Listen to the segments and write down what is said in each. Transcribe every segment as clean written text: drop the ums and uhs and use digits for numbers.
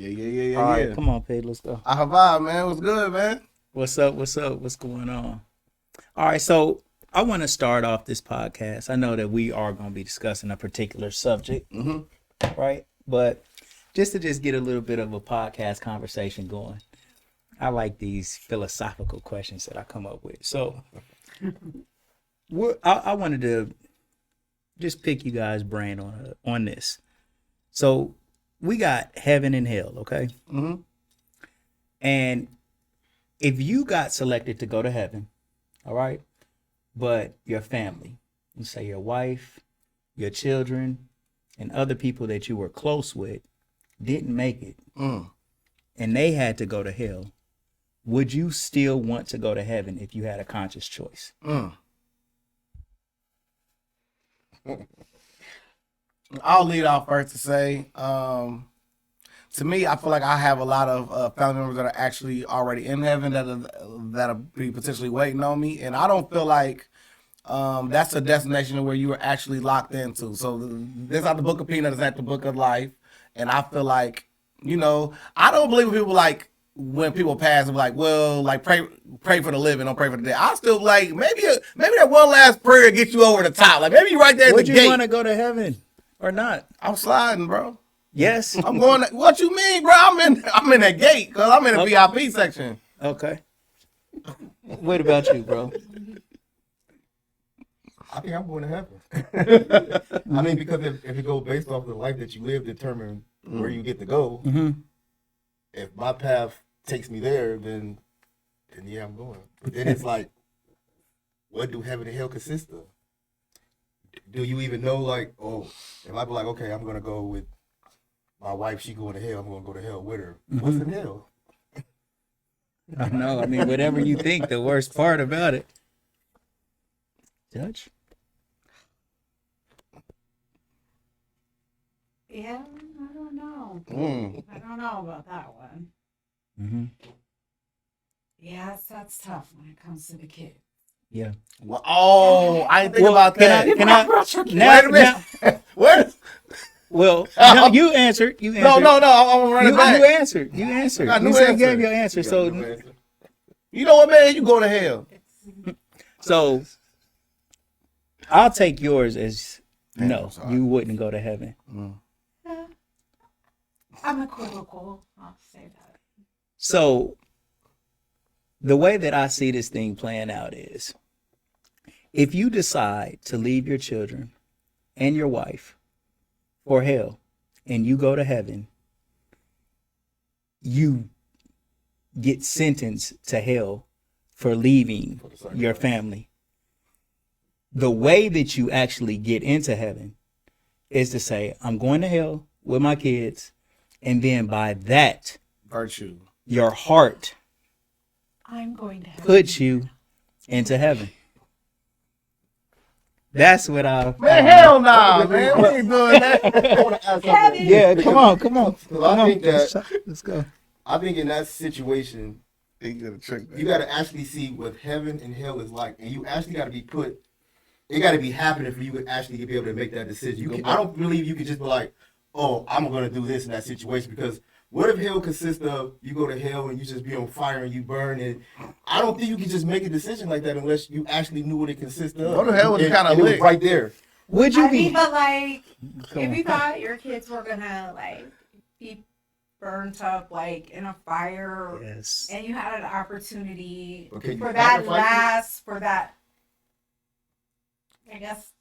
All right, Yeah. come on, Pete. Let's go. I vibe, man. What's good, man? What's up? What's up? What's going on? All right, so I want to start off this podcast. I know that we are going to be discussing a particular subject, right? But just to get a little bit of a podcast conversation going, I like these philosophical questions that I come up with. So I wanted to just pick you guys' brain on this. So we got heaven and hell, okay? Mm-hmm. And if you got selected to go to heaven, all right, but your family, you say your wife, your children, and other people that you were close with didn't make it, and they had to go to hell, would you still want to go to heaven if you had a conscious choice? I'll lead off first to say, to me, I feel like I have a lot of family members that are actually already in heaven that'll be potentially waiting on me, and I don't feel like that's a destination where you are actually locked into. So this not the book of peanuts, it's at the book of life, and I feel like, I don't believe when people like when people pass and be like, well, like pray for the living, don't pray for the dead. I still like maybe that one last prayer gets you over the top. Like maybe you right there at the gate. Would you want to go to heaven or not? I'm sliding, bro. Yes. I'm going. What you mean, bro? I'm in that gate because I'm in the VIP section. Okay. What about you, bro? I think I'm going to heaven. I mean, because if it goes based off the life that you live, determine where you get to go. Mm-hmm. If my path takes me there, then yeah, I'm going. But then it's like, what do heaven and hell consist of? Do you even know? Like, if I be like, okay, I'm gonna go with my wife, she going to hell, I'm gonna go to hell with her. What's in hell? I know. I mean, whatever you think, the worst part about it. Judge? Yeah, I don't know. I don't know about that one. Mm-hmm. Yes, that's tough when it comes to the kids. Yeah. Well, I didn't think about that. Can I? Wait a minute. What? Well, no, you answered. You answered. No. I'm gonna run it back. You answered. You answered. I knew You said answer. you gave your answer. So, You know what, man? You go to hell. so I'll take yours as Damn, no. I'm sorry. You wouldn't go to heaven. I'm equivocal. I'll say that. So the way that I see this thing playing out is, if you decide to leave your children and your wife for hell and you go to heaven, you get sentenced to hell for leaving your family. The way that you actually get into heaven is to say, I'm going to hell with my kids, and then by that, Virtue. your heart I'm going to have puts you into heaven. That's what I. Man, hell no, man. We ain't doing that. I want to ask something. Heaven. Yeah, come on. Come on. I think that Let's go. I think in that situation, You got a trick, man. you got to actually see what heaven and hell is like, and you actually got to be put. It got to be happening for you to actually be able to make that decision. I don't believe you could just be like, "Oh, I'm going to do this in that situation," because what if hell consists of you go to hell and you just be on fire and you burn? And I don't think you can just make a decision like that unless you actually knew what it consists of. Go to hell was And- kinda and it was lit. right there. Would you I be? mean, but like, Come if on. you thought your kids were gonna like be burnt up like in a fire, Yes. and you had an opportunity Okay, you for that sacrifice I guess,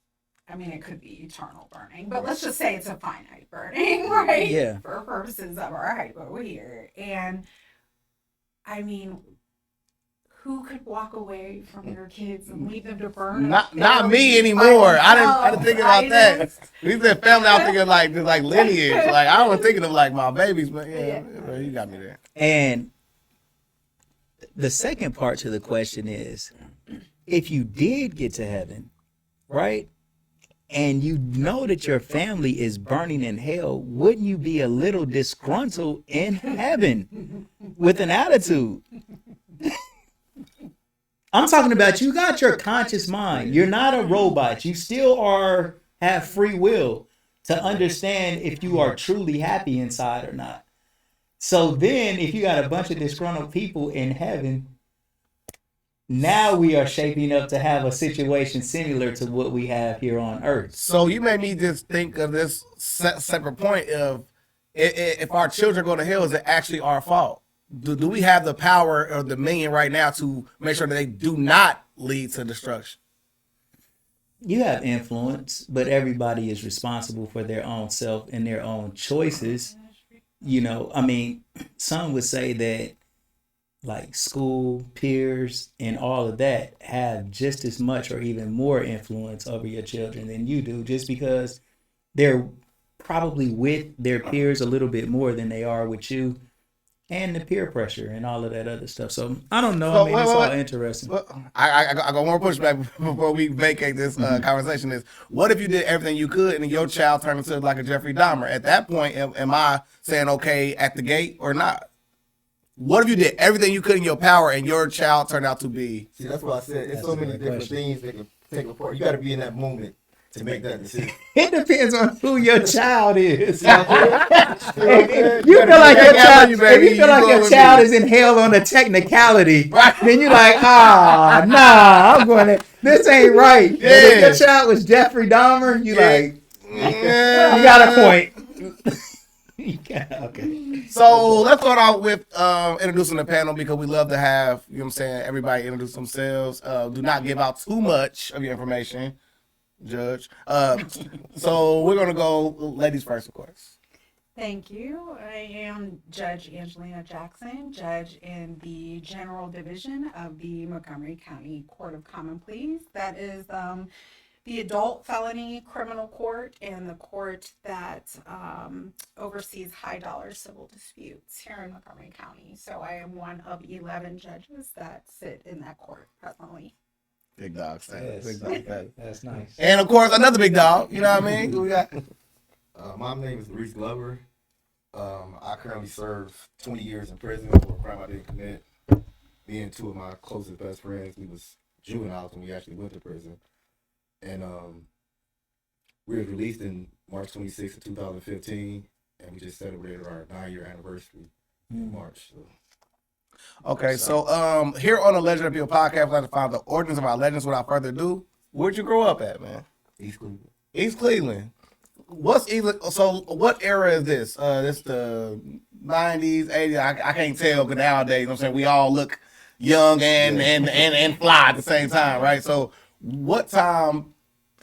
I mean, it could be eternal burning, but let's just say it's a finite burning, right? Yeah. For purposes of our hypo here. And I mean, who could walk away from your kids and leave them to burn? up Not there me by anymore. I didn't themselves? think about I that. just- We said family. I was thinking like lineage. Like I was thinking of like my babies, but yeah, you got me there. And the second part to the question is, if you did get to heaven, right, and you know that your family is burning in hell, wouldn't you be a little disgruntled in heaven with an attitude? I'm talking about you got your conscious mind. You're not a robot. You still have free will to understand if you are truly happy inside or not. So then, if you got a bunch of disgruntled people in heaven, now we are shaping up to have a situation similar to what we have here on earth. So you made me just think of this separate point of if our children go to hell, is it actually our fault? Do we have the power or the dominion right now to make sure that they do not lead to destruction? You have influence, but everybody is responsible for their own self and their own choices. You know, I mean, some would say that like school, peers, and all of that have just as much or even more influence over your children than you do, just because they're probably with their peers a little bit more than they are with you, and the peer pressure and all of that other stuff. So I don't know. So, I mean, it's all interesting. Well, I got one more pushback before we vacate this conversation. Is what if you did everything you could and your child turned into like a Jeffrey Dahmer? At that point, am I saying okay at the gate or not? What if you did everything you could in your power and your child turned out to be? See, that's what I said. It's That's so a many great different question. things that can take apart. You got to be in that moment to make that decision. It depends on who your child is. You know what I'm saying? If you feel like your Yeah, child, you, if baby. you feel You like go your with child me. is in hell on a technicality, Right. then you're like, nah, I'm going to. This ain't right. But if Yeah. your child was Jeffrey Dahmer, you like, Yeah. you got a point. Okay. So let's start out with introducing the panel because we love to have, you know what I'm saying, everybody introduce themselves. Do not give out too much of your information, Judge. So we're going to go ladies first, of course. Thank you. I am Judge Angelina Jackson, judge in the General Division of the Montgomery County Court of Common Pleas. That is the adult felony criminal court and the court that oversees high dollar civil disputes here in Montgomery County. So I am one of 11 judges that sit in that court presently. Big dog status. Yes. Big dog status. That's nice. And of course, another big dog. You know what I mean? Who we got? My name is Reese Glover. I currently serve 20 years in prison for a crime I didn't commit. Me and two of my closest best friends, we was juveniles when we actually went to prison. And we were released in March 26th of 2015, and we just celebrated our 9-year anniversary in March. So. Okay, so here on the Legend of People podcast, we like to find the origins of our legends. Without further ado, where'd you grow up at, man? East Cleveland. East Cleveland. What's East? So what era is this? This the 90s, 80s. I can't tell because nowadays, you know what I'm saying, we all look young and fly at the same time, right? So what time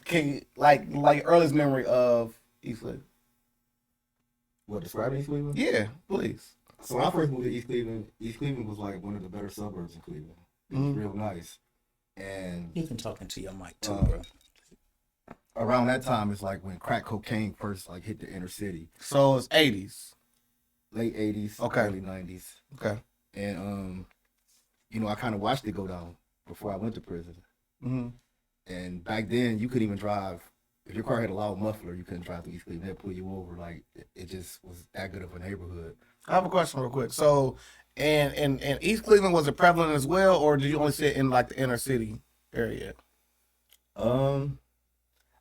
can you, like earliest memory of East Cleveland? What, describing East Cleveland? Yeah, please. So when I first moved to East Cleveland was like one of the better suburbs in Cleveland. It was real nice. And You can talk into your mic too, bro. around that time, it's like when crack cocaine first like hit the inner city. So it's 80s. Late 80s, Okay. early 90s. Okay. And, you know, I kind of watched it go down before I went to prison. Mm-hmm. And back then, you couldn't even drive. If your car had a loud muffler, you couldn't drive through East Cleveland. They'd pull you over. Like, it just was that good of a neighborhood. I have a question real quick. So, and East Cleveland, was it prevalent as well, or did you only sit in like the inner city area?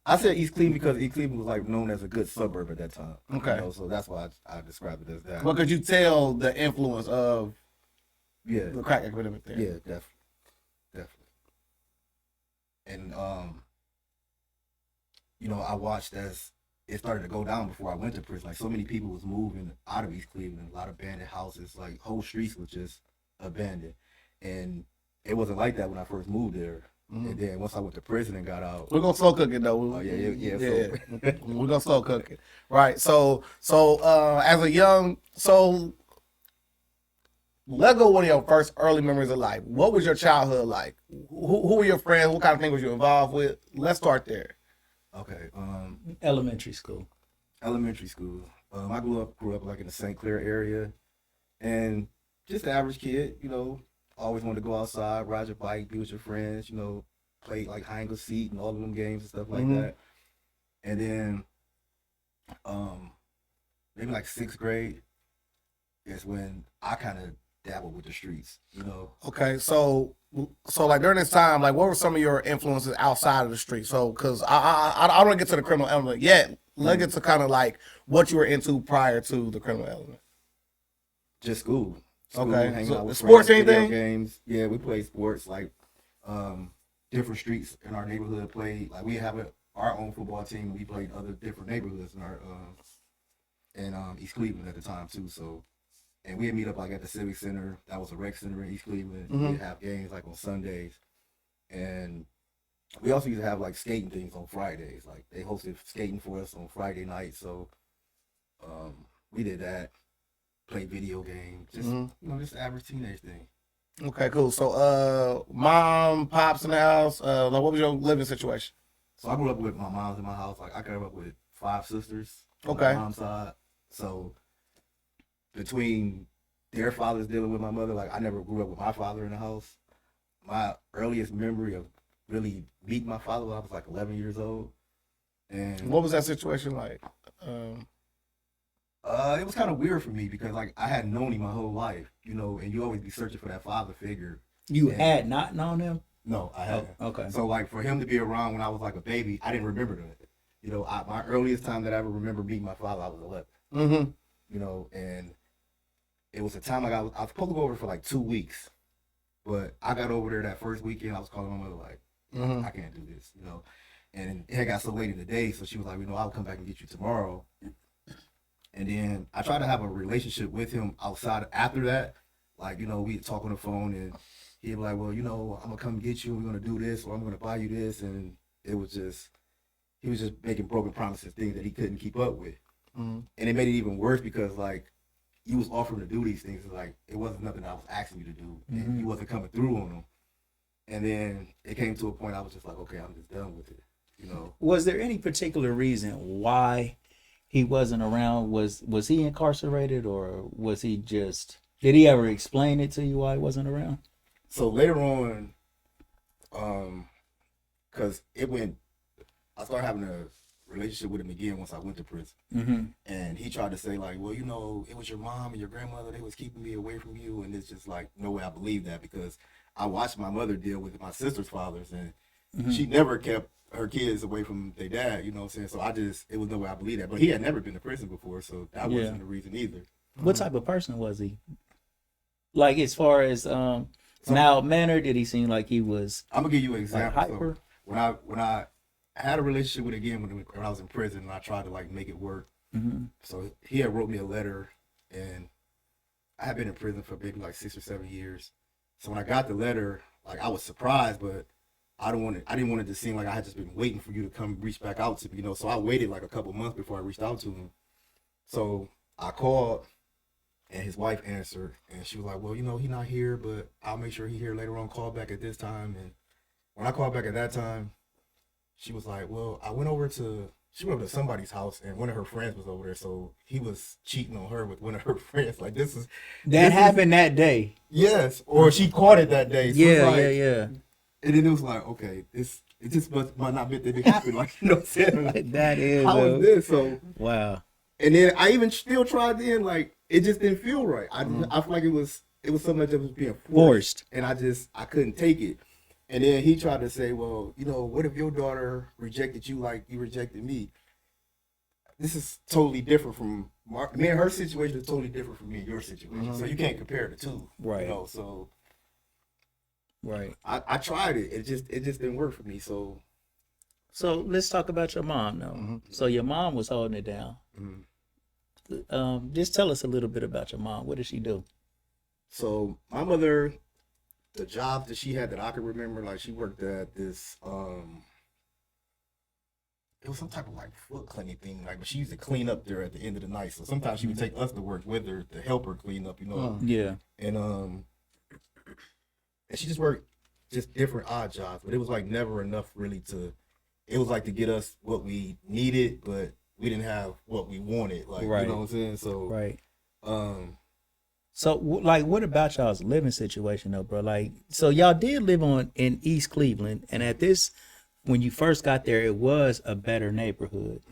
I said East Cleveland because East Cleveland was like known as a good suburb at that time. Okay. You know, so that's why I described it as that. Well, could you tell the influence of Yeah. the crack epidemic there? Yeah, definitely. And you know, I watched as it started to go down before I went to prison. Like so many people was moving out of East Cleveland, a lot of abandoned houses, like whole streets was just abandoned. And it wasn't like that when I first moved there. Mhm. And then once I went to prison and got out, We're gonna slow cook it though. Oh, yeah. We're gonna slow cook it, right? So as a young, let go one of your first early memories of life. What was your childhood like? Who were your friends? What kind of things was you involved with? Let's start there. okay, Elementary school. elementary school. I grew up like in the St. Clair area, and just the average kid, you know, always wanted to go outside, ride your bike, be with your friends, you know, play like hide and seek and all of them games and stuff like Mhm. that. And then, maybe like 6th grade is when I kind of dabbled with the streets, you know. Okay, so like during this time, like what were some of your influences outside of the street? So, because I don't want to get to the criminal element yet. Let's get to kind of like what you were into prior to the criminal element. Just school. Okay. Hanging So out with sports, friends, video anything? games. Yeah, we play sports like different streets in our neighborhood play. Like we have our own football team. We played other different neighborhoods in our East Cleveland at the time too. So, and we'd meet up like at the Civic Center. That was a rec center in East Cleveland. We'd have games like on Sundays, and we also used to have like skating things on Fridays. Like they hosted skating for us on Friday night. So, we did that. Played video games. Just just average teenage thing. Okay, cool. So, mom, pops in the house. Like, what was your living situation? So I grew up with my mom's in my house. Like I grew up with 5 sisters on Okay. my mom's side. So between their fathers dealing with my mother, like I never grew up with my father in the house. My earliest memory of really meeting my father when I was like 11 years old. And What was that situation like? it was kind of weird for me because like I hadn't known him my whole life, and you always be searching for that father figure. You Yeah. had not known him? No, I hadn't. Okay. So like for him to be around when I was like a baby, I didn't remember that. My earliest time that I ever remember meeting my father, I was 11. And it was a time like I was supposed to go over for like 2 weeks, but I got over there that first weekend. I was calling my mother like, I can't do this. And it had got so late in the day, so she was like, I'll come back and get you tomorrow. And then I tried to have a relationship with him outside after that. Like, we'd talk on the phone and he'd be like, well, I'm going to come get you. We're going to do this or I'm going to buy you this. And he was just making broken promises, things that he couldn't keep up with. And it made it even worse because, like, he was offering to do these things. Like, it wasn't nothing I was asking you to do. And he wasn't coming through on them. And then it came to a point I was just like, okay, I'm just done with it. Was there any particular reason why he wasn't around? Was he incarcerated or was he just, did he ever explain it to you why he wasn't around? So later on, because I started having a relationship with him again once I went to prison. And he tried to say like, well, it was your mom and your grandmother, they was keeping me away from you. And it's just like, no way I believe that because I watched my mother deal with my sister's fathers and she never kept her kids away from their dad, you know what I'm saying? So it was no way I believe that. But he had never been to prison before, so that wasn't the reason either. What type of person was he? Like as far as mild mannered, did he seem like he was I'm gonna give you an like example. hyper? So when I had a relationship with him again when I was in prison and I tried to like make it work. So he had wrote me a letter and I had been in prison for maybe like 6 or 7 years. So when I got the letter, like I was surprised, but I didn't want it to seem like I had just been waiting for you to come reach back out to me, So I waited like a couple months before I reached out to him. So I called, and his wife answered, and she was like, "Well, he's not here, but I'll make sure he's here later on. Call back at this time." And when I called back at that time, she was like, "Well, she went over to somebody's house, and one of her friends was over there, so he was cheating on her with one of her friends. Like That happened that day. Yes, or she caught it that day. So Yeah. And then it was like, okay, it just might not meant that it happened. Like, what I'm saying? That is How is this? So, wow. and then I even still tried then, like, it just didn't feel right. I feel like it was so much that was being forced. And I couldn't take it. And then he tried to say, well, what if your daughter rejected you like you rejected me? This is totally different from me and her situation is totally different from me and your situation. So you can't compare the two. Right. So Right. I tried it. It just didn't work for me. So let's talk about your mom now. So your mom was holding it down. Just tell us a little bit about your mom. What did she do? So my mother, the job that she had that I could remember, like she worked at this it was some type of like foot clinic thing, like, but she used to clean up there at the end of the night. So sometimes she would take us to work with her to help her clean up, Yeah. And she just worked just different odd jobs, but it was like never enough really it was like to get us what we needed, but we didn't have what we wanted. Like, Right. you know what I'm saying? So, Right. So, like, what about y'all's living situation though, bro? Like, so y'all did live in East Cleveland, and when you first got there, it was a better neighborhood.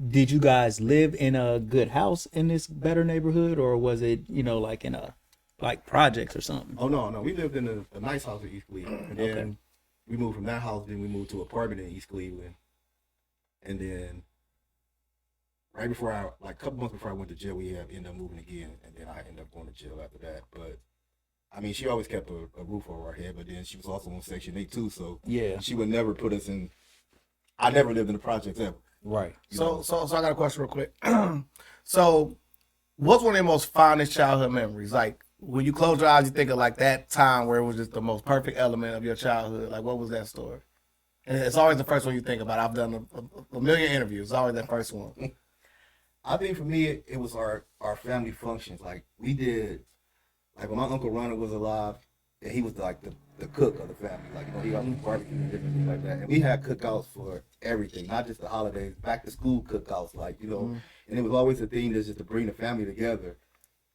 Did you guys live in a good house in this better neighborhood, or was it, like in a projects or something? Oh no, we lived in a nice house in East Cleveland, and then Okay. we moved from that house. Then we moved to an apartment in East Cleveland, and then right before like a couple months before I went to jail, we ended up moving again, and then I ended up going to jail after that. But I mean, she always kept a roof over our head, but then she was also on Section 8 too, so Yeah. she would never put us in. I never lived in the projects ever. Right. So I got a question real quick. So, what's one of your most fondest childhood memories? Like when you close your eyes, you think of like that time where it was just the most perfect element of your childhood. Like what was that story? And it's always the first one you think about. I've done a million interviews. It's always that first one. I think for me, it was our family functions. Like we did, like when my Uncle Ronald was alive, and he was like the cook of the family. Like, you know, he got barbecue and different things like that. And we had cookouts for everything, not just the holidays, back to school cookouts, like, you know, and it was always a thing that's just to bring the family together.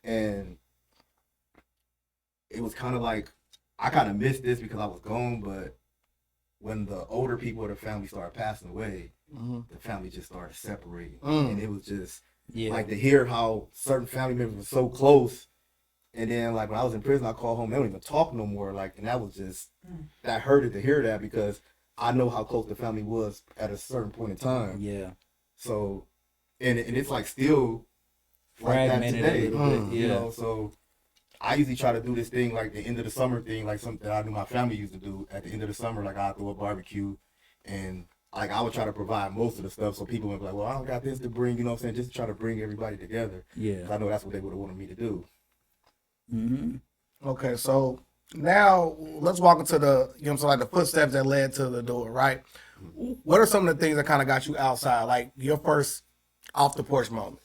And it was kind of like, I kind of missed this because I was gone, but when the older people of the family started passing away, the family just started separating. And it was just like to hear how certain family members were so close. And then like when I was in prison, I called home, they don't even talk no more. Like, and that was just, that hurted to hear that because I know how close the family was at a certain point in time. Yeah. So, and it's like still like that Fragmented today, a little bit, you yeah. know, so I usually try to do this thing like the end of the summer thing, like something that I knew my family used to do at the end of the summer. Like I'd throw a barbecue and like I would try to provide most of the stuff so people would be like, well, I don't got this to bring, you know what I'm saying? Just to try to bring everybody together. Yeah. 'Cause I know that's what they would have wanted me to do. Mm-hmm. Okay, so now let's walk into the, you know what I'm saying, like the footsteps that led to the door, right? What are some of the things that kind of got you outside, like your first off the porch moment?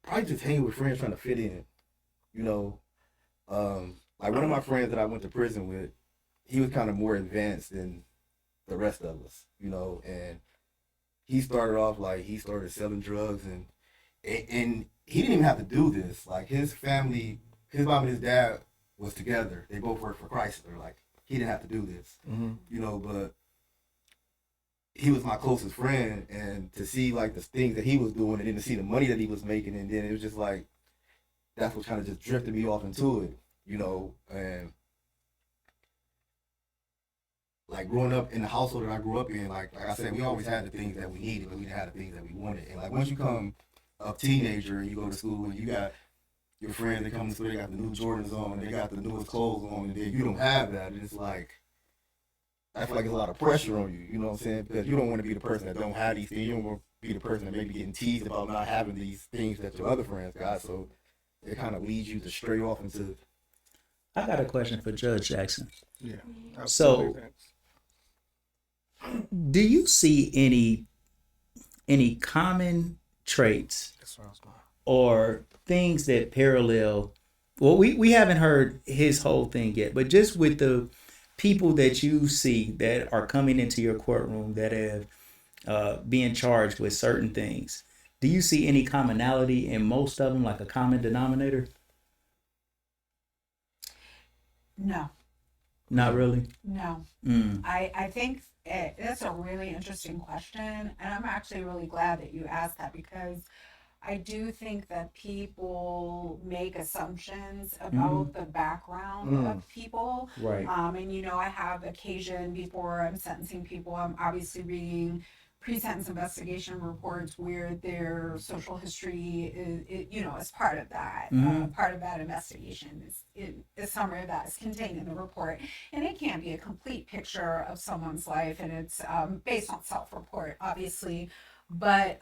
Probably just hanging with friends trying to fit in, you know. Like one of my friends that I went to prison with, he was kind of more advanced than the rest of us, you know, and he started off like he started selling drugs and he didn't even have to do this. Like his family, his mom and his dad was together. They both worked for Chrysler. Like he didn't have to do this, you know, but he was my closest friend, and to see like the things that he was doing and then to see the money that he was making, and then it was just like, that's what kind of just drifted me off into it, you know, and like growing up in the household that I grew up in, like I said, we always had the things that we needed, but we didn't have the things that we wanted. And like once you come a teenager and you go to school and you got your friends that come to school, they got the new Jordans on, and they got the newest clothes on, and then you don't have that, and it's like, I feel like there's a lot of pressure on you, you know what I'm saying? Because you don't want to be the person that don't have these things. You don't want to be the person that may be getting teased about not having these things that your other friends got. So it kind of leads you to stray off into. I got a question for Judge Jackson. Yeah. So, do you see any common traits That's where I was going. or things that parallel? Well, we haven't heard his whole thing yet, but just with the people that you see that are coming into your courtroom that have being charged with certain things, do you see any commonality in most of them, like a common denominator? No, Not really. no. Mm. I think that's a really interesting question, and I'm actually really glad that you asked that because I do think that people make assumptions about the background of people. Right. And you know, I have occasion before I'm sentencing people, I'm obviously reading pre-sentence investigation reports where their social history is part of that. Part of that investigation is summary of that is contained in the report, and it can't be a complete picture of someone's life, and it's based on self-report, obviously, but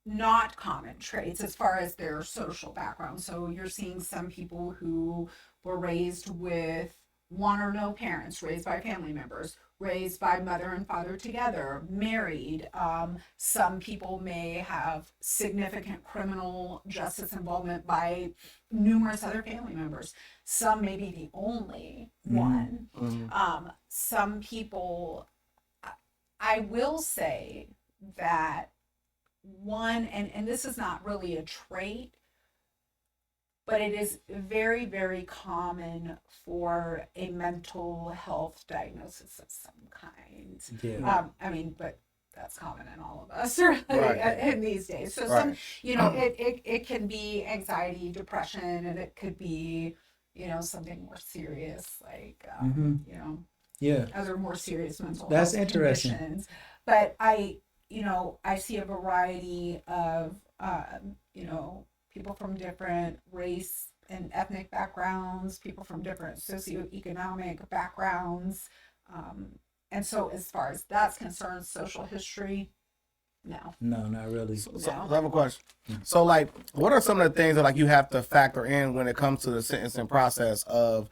not common traits as far as their social background. So you're seeing some people who were raised with one or no parents, raised by family members, raised by mother and father together, married. Some people may have significant criminal justice involvement by numerous other family members. Some may be the only one. Some people, I will say that one, and this is not really a trait, but it is very, very common for a mental health diagnosis of some kind. Yeah. But that's common in all of us, really, Right. in these days. So Right. it can be anxiety, depression, and it could be something more serious, like, Yeah. other more serious mental That's health interesting. conditions. But I see a variety of, people from different race and ethnic backgrounds, people from different socioeconomic backgrounds. And so, as far as that's concerned, social history, no. No, not really. So No. I have a question. So, like, what are some of the things that like you have to factor in when it comes to the sentencing process of,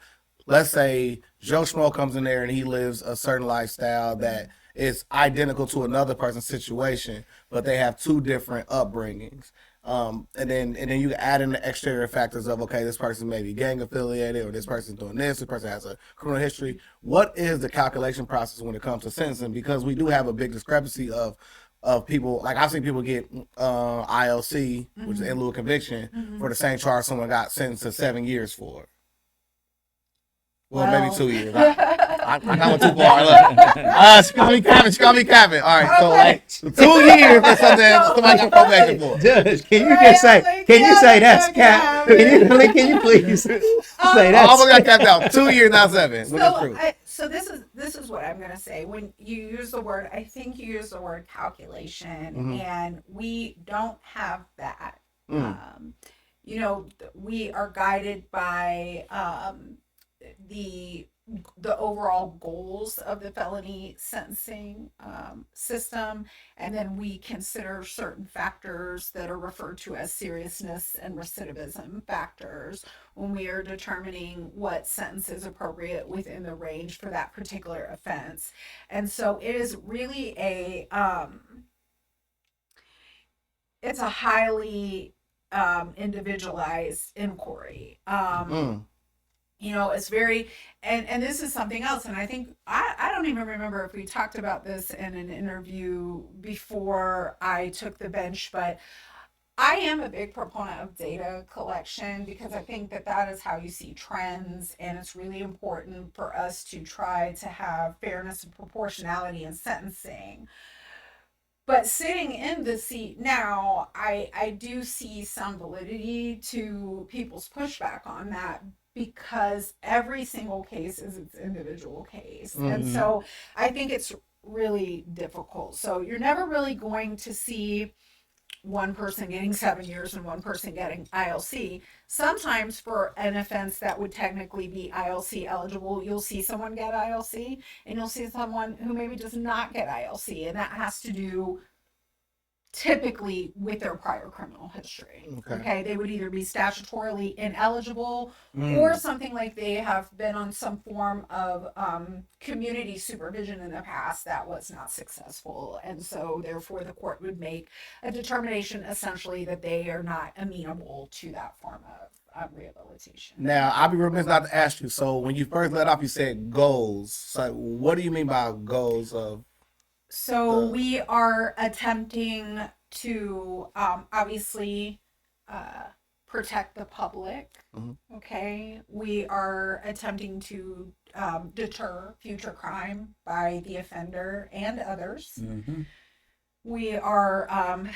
let's say, Joe Schmo comes in there and he lives a certain lifestyle that is identical to another person's situation, but they have two different upbringings. And then you add in the exterior factors of, okay, this person may be gang affiliated, or this person's doing this person has a criminal history. What is the calculation process when it comes to sentencing? Because we do have a big discrepancy of people. Like, I've seen people get ILC, which is in lieu of conviction, for the same charge someone got sentenced to 7 years for. Well, maybe 2 years. I went too far. Look. She called me Kevin. All right, so like 2 years for something somebody got probation for. Judge, can you just say? Can you say that's cap? Can you please say I that? almost got capped out. 2 years, not 7. Which is true. So this is what I'm gonna say. When you use the word, I think you use the word calculation, and we don't have that. We are guided by the overall goals of the felony sentencing system, and then we consider certain factors that are referred to as seriousness and recidivism factors when we are determining what sentence is appropriate within the range for that particular offense. And so it is really it's a highly individualized inquiry. It's very, and this is something else. And I think, I don't even remember if we talked about this in an interview before I took the bench, but I am a big proponent of data collection, because I think that is how you see trends. And it's really important for us to try to have fairness and proportionality in sentencing. But sitting in the seat now, I do see some validity to people's pushback on that, because every single case is its individual case. And so I think it's really difficult. So you're never really going to see one person getting 7 years and one person getting ILC. Sometimes for an offense that would technically be ILC eligible, you'll see someone get ILC, and you'll see someone who maybe does not get ILC. And that has to do typically with their prior criminal history. Okay. They would either be statutorily ineligible, or something like they have been on some form of community supervision in the past that was not successful. And so therefore the court would make a determination essentially that they are not amenable to that form of rehabilitation. Now, I'll be remiss not to ask you. So when you first let off, you said goals. So what do you mean by goals of? So we are attempting to obviously protect the public. Okay. We are attempting to deter future crime by the offender and others. We are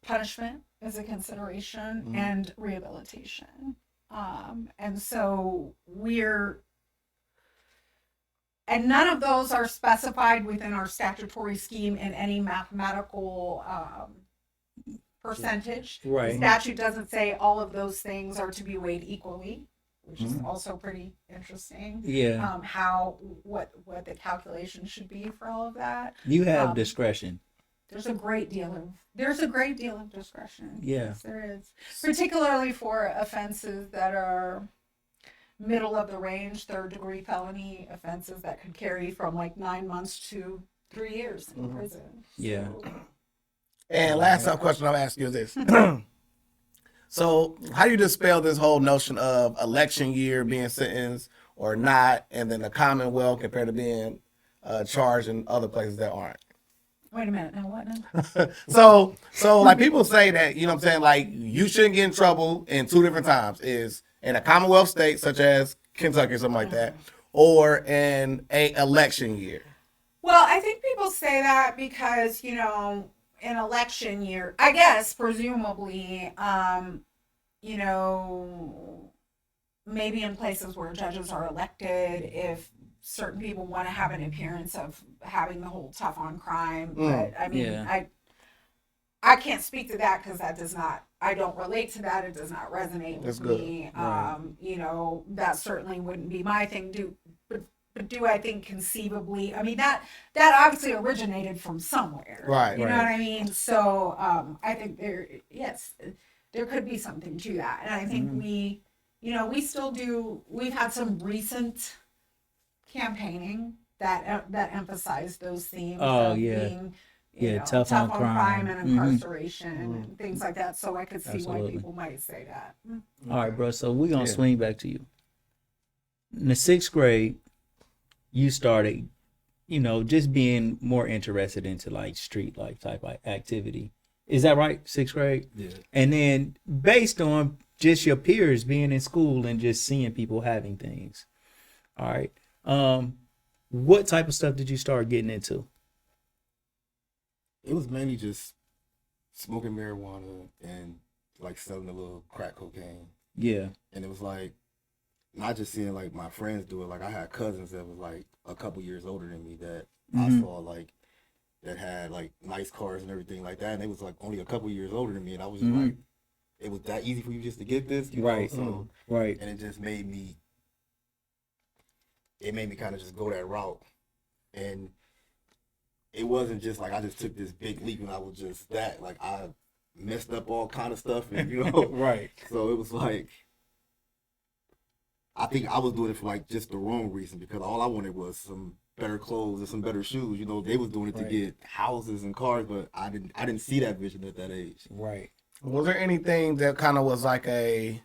punishment as a consideration, and rehabilitation. And so and none of those are specified within our statutory scheme in any mathematical percentage. Right. The statute doesn't say all of those things are to be weighed equally, which is also pretty interesting. Yeah. What the calculation should be for all of that. You have discretion. There's a great deal of discretion. Yeah. Yes, there is. Particularly for offenses that are middle of the range, third-degree felony offenses that could carry from like 9 months to 3 years in prison. Yeah. And last question I'll ask you is this. So how do you dispel this whole notion of election year being sentenced or not, and then the Commonwealth compared to being charged in other places that aren't? Wait a minute, now what now? So like people say that, you know what I'm saying, like you shouldn't get in trouble in 2 different times, is in a Commonwealth state such as Kentucky or something like that, or in a election year. Well, I think people say that because, in election year, I guess, presumably, maybe in places where judges are elected, if certain people want to have an appearance of having the whole tough on crime. But I mean, Yeah. I can't speak to that because that does not, I don't relate to that. It does not resonate That's with good. me. Right. You know, that certainly wouldn't be my thing. But do I think conceivably? I mean, that obviously originated from somewhere. Right. You know Right. what I mean? So I think yes, there could be something to that. And I think we, you know, we still do, we've had some recent campaigning that emphasized those themes Oh, of yeah. being Yeah, know, tough on crime. and Mhm. incarceration and things like that. So I could see Absolutely. why people might say that. All right, bro. So we're gonna Yeah. swing back to you. In the 6th grade, you started, just being more interested into like street life type of activity. Is that right? 6th grade? Yeah. And then based on just your peers being in school and just seeing people having things. All right. What type of stuff did you start getting into? It was mainly just smoking marijuana and like selling a little crack cocaine. Yeah. And it was like not just seeing like my friends do it. Like I had cousins that was like a couple years older than me that I Mhm. saw like that had like nice cars and everything like that. And they was like only a couple years older than me. And I was just Mhm. like, it was that easy for you just to get this, Right. So Right. and it just made me kind of just go that route. And it wasn't just like I just took this big leap and I was just that. Like I messed up all kind of stuff and Right. so it was like I think I was doing it for like just the wrong reason because all I wanted was some better clothes and some better shoes. They was doing it to Right. get houses and cars, but I didn't see that vision at that age. Right. Was there anything that kind of was like a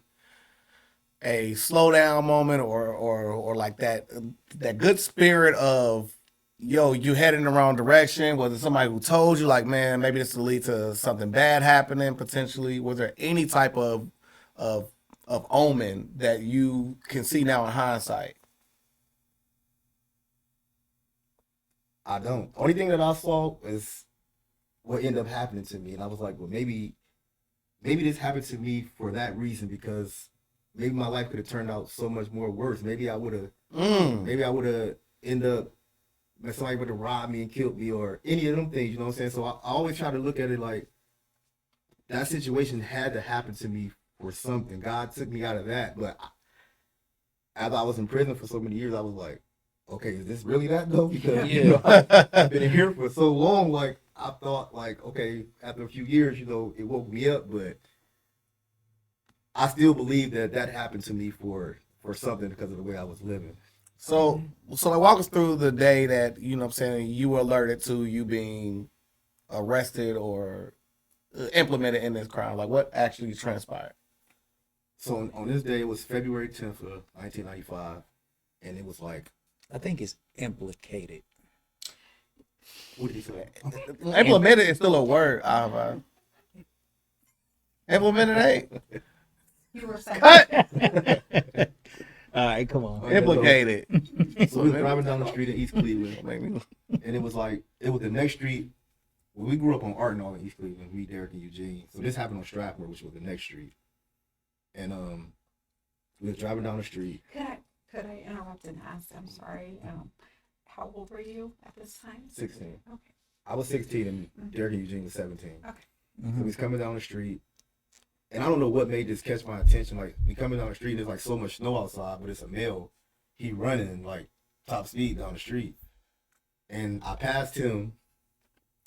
slowdown moment or like that good spirit of yo, you heading in the wrong direction? Was it somebody who told you like, man, maybe this will lead to something bad happening potentially? Was there any type of omen that you can see now in hindsight? I don't. Only thing that I saw is what ended up happening to me, and I was like, well, maybe this happened to me for that reason because maybe my life could have turned out so much more worse. Maybe I would have ended up somebody would have robbed me and killed me or any of them things. You know what I'm saying? So I always try to look at it like that situation had to happen to me for something. God took me out of that, but as I was in prison for so many years, I was like, okay, is this really that though? Because I've been here for so long. Like I thought, like okay, after a few years, it woke me up, but I still believe that happened to me for something because of the way I was living. So like walk us through the day that, you know what I'm saying, you were alerted to you being arrested or implemented in this crime. Like what actually transpired? So on this day, it was February 10th of 1995, and it was like, I think it's implicated. what did he say? Implemented is still a word. Implemented ain't. You were saying All right, come on. Implicated. So we were driving down the street in East Cleveland, and it was the next street. Well, we grew up on Ardenall in East Cleveland, me, Derek, and Eugene. So this happened on Strathmore, which was the next street. And we was driving down the street. could I interrupt and ask? I'm sorry. How old were you at this time? 16. Okay. I was 16 and Derek and Eugene was 17. Okay. So we was coming down the street. And I don't know what made this catch my attention. Like, we coming down the street, there's like so much snow outside, but it's a male. He running like top speed down the street. And I passed him.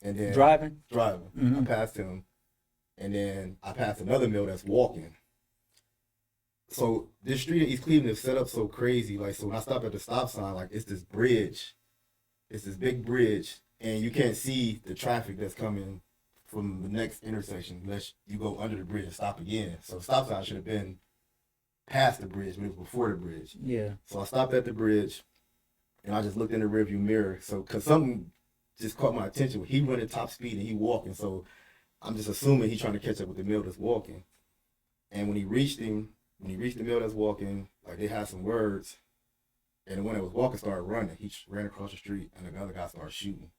And then Driving? I passed him. And then I passed another male that's walking. So this street in East Cleveland is set up so crazy. Like, so when I stop at the stop sign, like it's this bridge. It's this big bridge. And you can't see the traffic that's coming from the next intersection unless you go under the bridge and stop again. So the stop sign should have been past the bridge, but it was before the bridge. Yeah. So I stopped at the bridge and I just looked in the rearview mirror. So, cause something just caught my attention. He running top speed and he walking. So I'm just assuming he's trying to catch up with the male that's walking. And when he reached the male that's walking, like they had some words. And the one that was walking started running. He ran across the street and the other guy started shooting.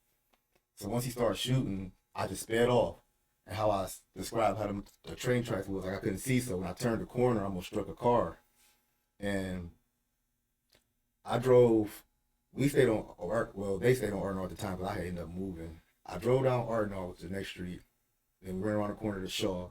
So once he started shooting, I just sped off. And how I described how the train tracks was, like I couldn't see. So when I turned the corner, I almost struck a car. and I drove. We stayed on Art. Well, they stayed on Ardnall at the time, but I had ended up moving. I drove down Ardnall to the next street, then we went around the corner to Shaw,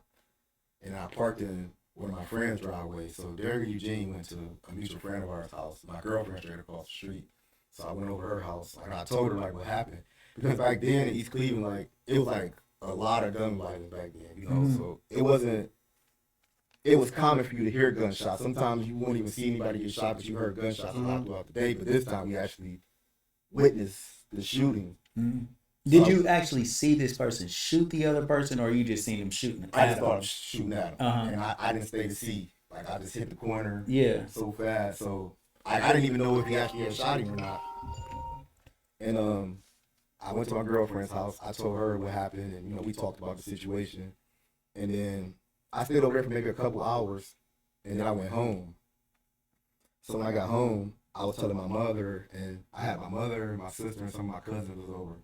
and I parked in one of my friend's driveway. So Derek and Eugene went to a mutual friend of ours' house. My girlfriend straight across the street. So I went over her house. Like I told her like what happened. Because back then in East Cleveland, like it was like a lot of gun violence back then, you know. So it was common for you to hear gunshots. Sometimes you won't even see anybody get shot, but you heard gunshots a lot throughout the day. But this time we actually witnessed the shooting. Did you actually see this person shoot the other person, or you just seen him shooting? I just thought I was shooting at him, Uh-huh. and I didn't stay to see. Like I just hit the corner, Yeah. so fast. So I didn't even know if he actually had shot him or not. And I went to my girlfriend's house. I told her what happened, and we talked about the situation. And then I stayed over there for maybe a couple hours, and then I went home. So when I got home, I was telling my mother, and I had my mother, my sister, and some of my cousins was over.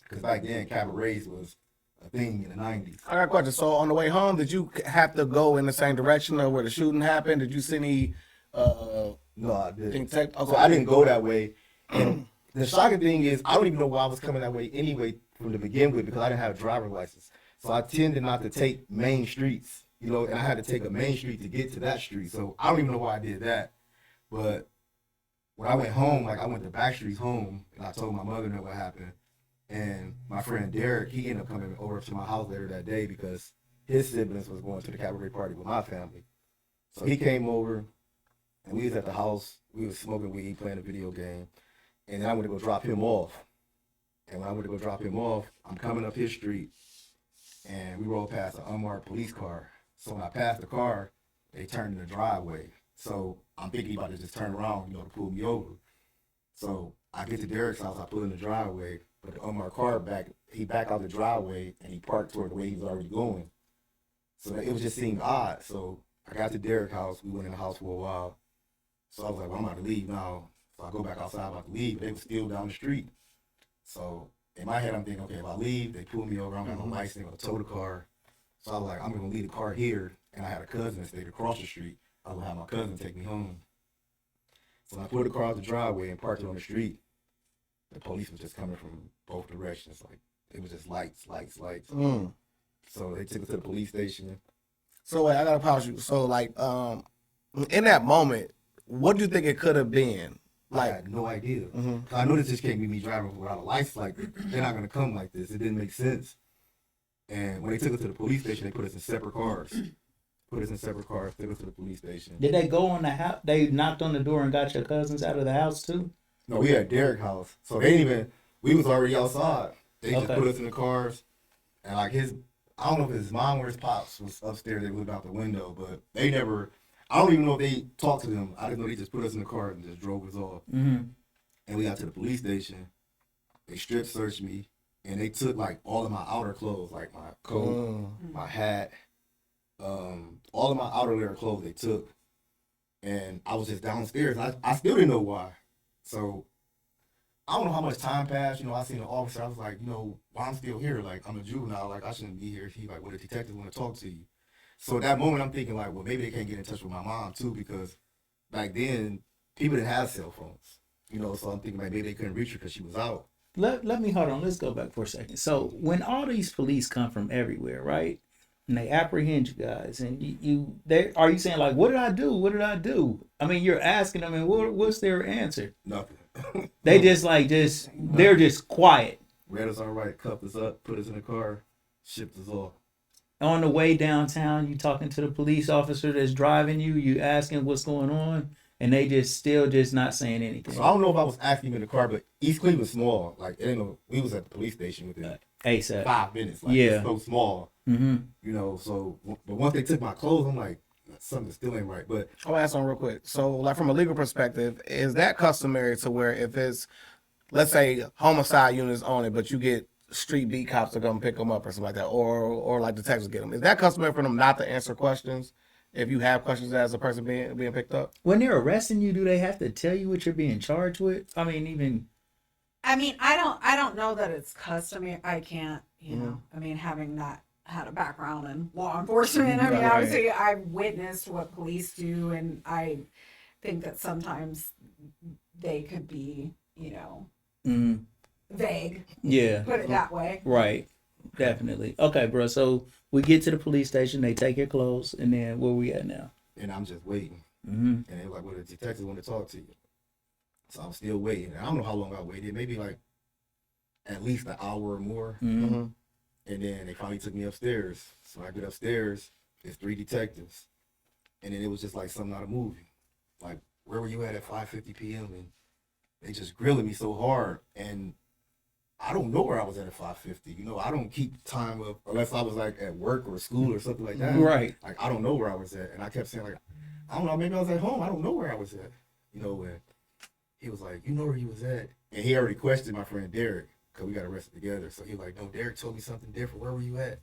Because back then, cabarets was a thing in the 90s. I got a question. So on the way home, did you have to go in the same direction of where the shooting happened? Did you see any? No, I didn't. Okay. So I didn't go that way. And the shocking thing is, I don't even know why I was coming that way anyway from the begin with, because I didn't have a driver's license. So I tended not to take main streets, and I had to take a main street to get to that street. So I don't even know why I did that. But when I went home, like I went to back streets home, and I told my mother what happened. And my friend Derek, he ended up coming over to my house later that day because his siblings was going to the cabaret party with my family. So he came over, and we was at the house. We was smoking weed, playing a video game. And then I went to go drop him off. And when I went to go drop him off, I'm coming up his street, and we rolled past an unmarked police car. So when I passed the car, they turned in the driveway. So I'm thinking about to just turn around, to pull me over. So I get to Derek's house, I pull in the driveway, but the unmarked car he backed out the driveway, and he parked toward the way he was already going. So it was just seemed odd. So I got to Derek's house, we went in the house for a while. So I was like, well, I'm about to leave now. So I go back outside, about to leave, but they were still down the street. So in my head, I'm thinking, okay, if I leave, they pull me over, I don't got no license, they're gonna tow the car. So I was like, I'm gonna leave the car here, and I had a cousin that stayed across the street. I was gonna have my cousin take me home. So I pulled the car out the driveway and parked it on the street. The police was just coming from both directions, like it was just lights. So they took us to the police station. So wait, I gotta pause you. So like, in that moment, what do you think it could have been? I had no idea. I know this just can't be me driving without a license. Like they're not gonna come like this. It didn't make sense. And when they took us to the police station, they put us in separate cars. Took us to the police station. Did they go on the house? They knocked on the door and got your cousins out of the house too? No, we had Derek's house. So they didn't even, we was already outside. They just Okay. put us in the cars. And like I don't know if his mom or his pops was upstairs. They looked out the window, but they never, I don't even know if they talked to them. I didn't know they just put us in the car and just drove us off. Mm-hmm. And we got to the police station. They strip searched me. And they took like all of my outer clothes, like my coat, my hat, all of my outer layer clothes they took. And I was just downstairs. I still didn't know why. So I don't know how much time passed. I seen an officer. I was like, why I'm still here? Like, I'm a juvenile. Like, I shouldn't be here. He like, well, the detective want to talk to you. So at that moment, I'm thinking like, well, maybe they can't get in touch with my mom too, because back then people didn't have cell phones. So I'm thinking like maybe they couldn't reach her because she was out. Let me hold on. Let's go back for a second. So when all these police come from everywhere, right? And they apprehend you guys, and are you saying like, what did I do? What did I do? I mean, you're asking them, and what's their answer? Nothing. They they're just quiet. Read us all right, cuffed us up, put us in the car, shipped us off. On the way downtown, you talking to the police officer that's driving you, you asking what's going on, and they still not saying anything. So I don't know if I was asking him in the car, but East Cleveland's small. Like, it ain't no, we was at the police station within ASAP. 5 minutes. Like, Yeah. it's so small. Mm-hmm. So, but once they took my clothes, I'm like, something still ain't right. But I'll ask one real quick. So, like from a legal perspective, is that customary to where if it's, let's say, homicide units on it, but you get street beat cops to come pick them up or something like that, or like detectives get them? Is that customary for them not to answer questions if you have questions as a person being picked up? When they're arresting you, do they have to tell you what you're being charged with? I mean, I don't know that it's customary. I can't, having not had a background in law enforcement. I mean, Right. obviously, I've witnessed what police do, and I think that sometimes they could be, Mm, vague, yeah. put it that way. Right. Definitely. Okay, bro. So we get to the police station. They take your clothes, and then where we at now? And I'm just waiting. Mm-hmm. And they were like, well, the detectives want to talk to you. So I'm still waiting. And I don't know how long I waited. Maybe like at least an hour or more. Mm-hmm. And then they finally took me upstairs. So I get upstairs, there's 3 detectives. And then it was just like something out of a movie. Like, where were you at 5:50 p.m.? And they just grilling me so hard. And I don't know where I was at 5:50. I don't keep time up unless I was like at work or school or something like that. Right. Like, I don't know where I was at. And I kept saying, like, I don't know, maybe I was at home. I don't know where I was at. And he was like, you know where he was at? And he already questioned my friend Derek, because we got arrested together. So he was like, no, Derek told me something different. Where were you at?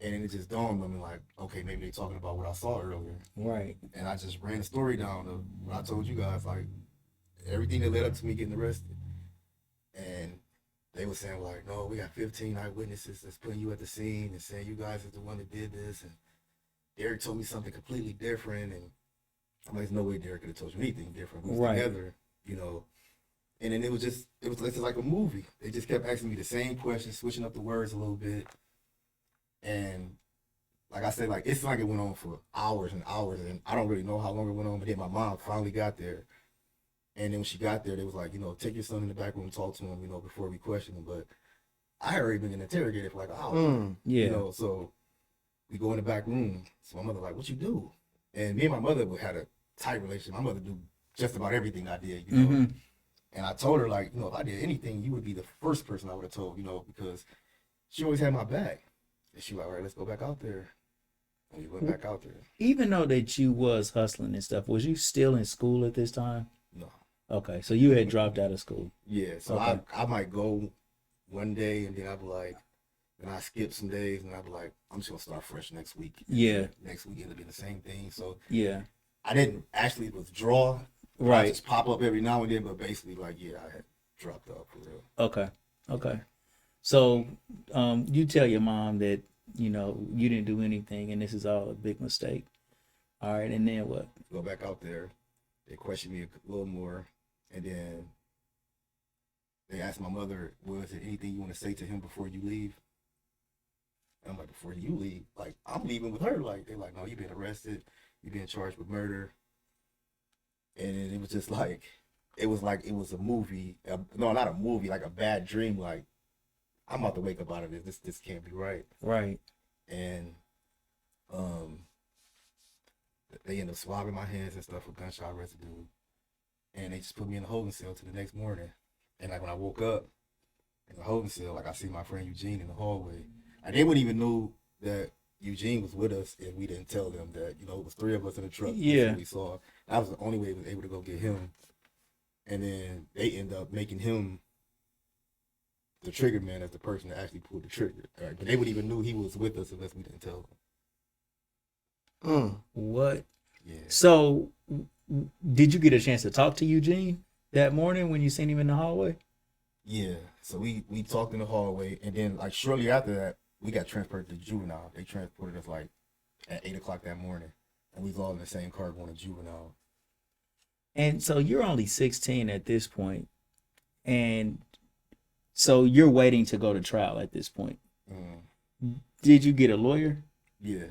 And then it just dawned on me, like, okay, maybe they're talking about what I saw earlier. Right. And I just ran the story down of what I told you guys, like, everything that led up to me getting arrested. And they were saying, like, no, we got 15 eyewitnesses that's putting you at the scene and saying you guys are the one that did this. And Derek told me something completely different. And I'm like, there's no way Derek could have told you anything different. We was Right. together, And then it was just like a movie. They just kept asking me the same questions, switching up the words a little bit. And like I said, like, it's like it went on for hours and hours. And I don't really know how long it went on. But then my mom finally got there. And then when she got there, they was like, take your son in the back room and talk to him, before we question him. But I had already been interrogated for like an hour. Yeah. So we go in the back room. So my mother like, what you do? And me and my mother had a tight relationship. My mother do just about everything I did, Mm-hmm. And I told her, like, if I did anything, you would be the first person I would have told, because she always had my back. And she was like, all right, let's go back out there. And we went back out there. Even though that you was hustling and stuff, was you still in school at this time? No. Okay, so you had dropped out of school. Yeah, so Okay. I might go one day and then I'd be like, then I skip some days and I'd be like, I'm just going to start fresh next week. Yeah. Next week it'll be the same thing. So Yeah. I didn't actually withdraw. I Right. just pop up every now and then, but basically, like, yeah, I had dropped out for real. Okay. Okay. So, you tell your mom that you didn't do anything, and this is all a big mistake. All right, and then what? Go back out there. They questioned me a little more, and then they asked my mother, was there anything you want to say to him before you leave? And I'm like, before you leave? Like, I'm leaving with her. Like, they're like, no, you've been arrested. You've been charged with murder. And it was just like, it was a movie. No, not a movie, like a bad dream. Like, I'm about to wake up out of this. This can't be right. Right. And they end up swabbing my hands and stuff with gunshot residue. And they just put me in a holding cell till the next morning. And like when I woke up in the holding cell, like I see my friend Eugene in the hallway. And they wouldn't even know that Eugene was with us and we didn't tell them that, it was 3 of us in the truck. Yeah. That's what we saw. That was the only way we was able to go get him. And then they end up making him the trigger man as the person that actually pulled the trigger. Right? But they wouldn't even know he was with us unless we didn't tell them. What? Yeah. So, did you get a chance to talk to Eugene that morning when you seen him in the hallway? Yeah. So we talked in the hallway, and then like shortly after that, we got transported to juvenile. They transported us like at 8 o'clock that morning, and we was all in the same car going to juvenile. And so you're only 16 at this point, and so you're waiting to go to trial at this point. Did you get a lawyer? Yeah.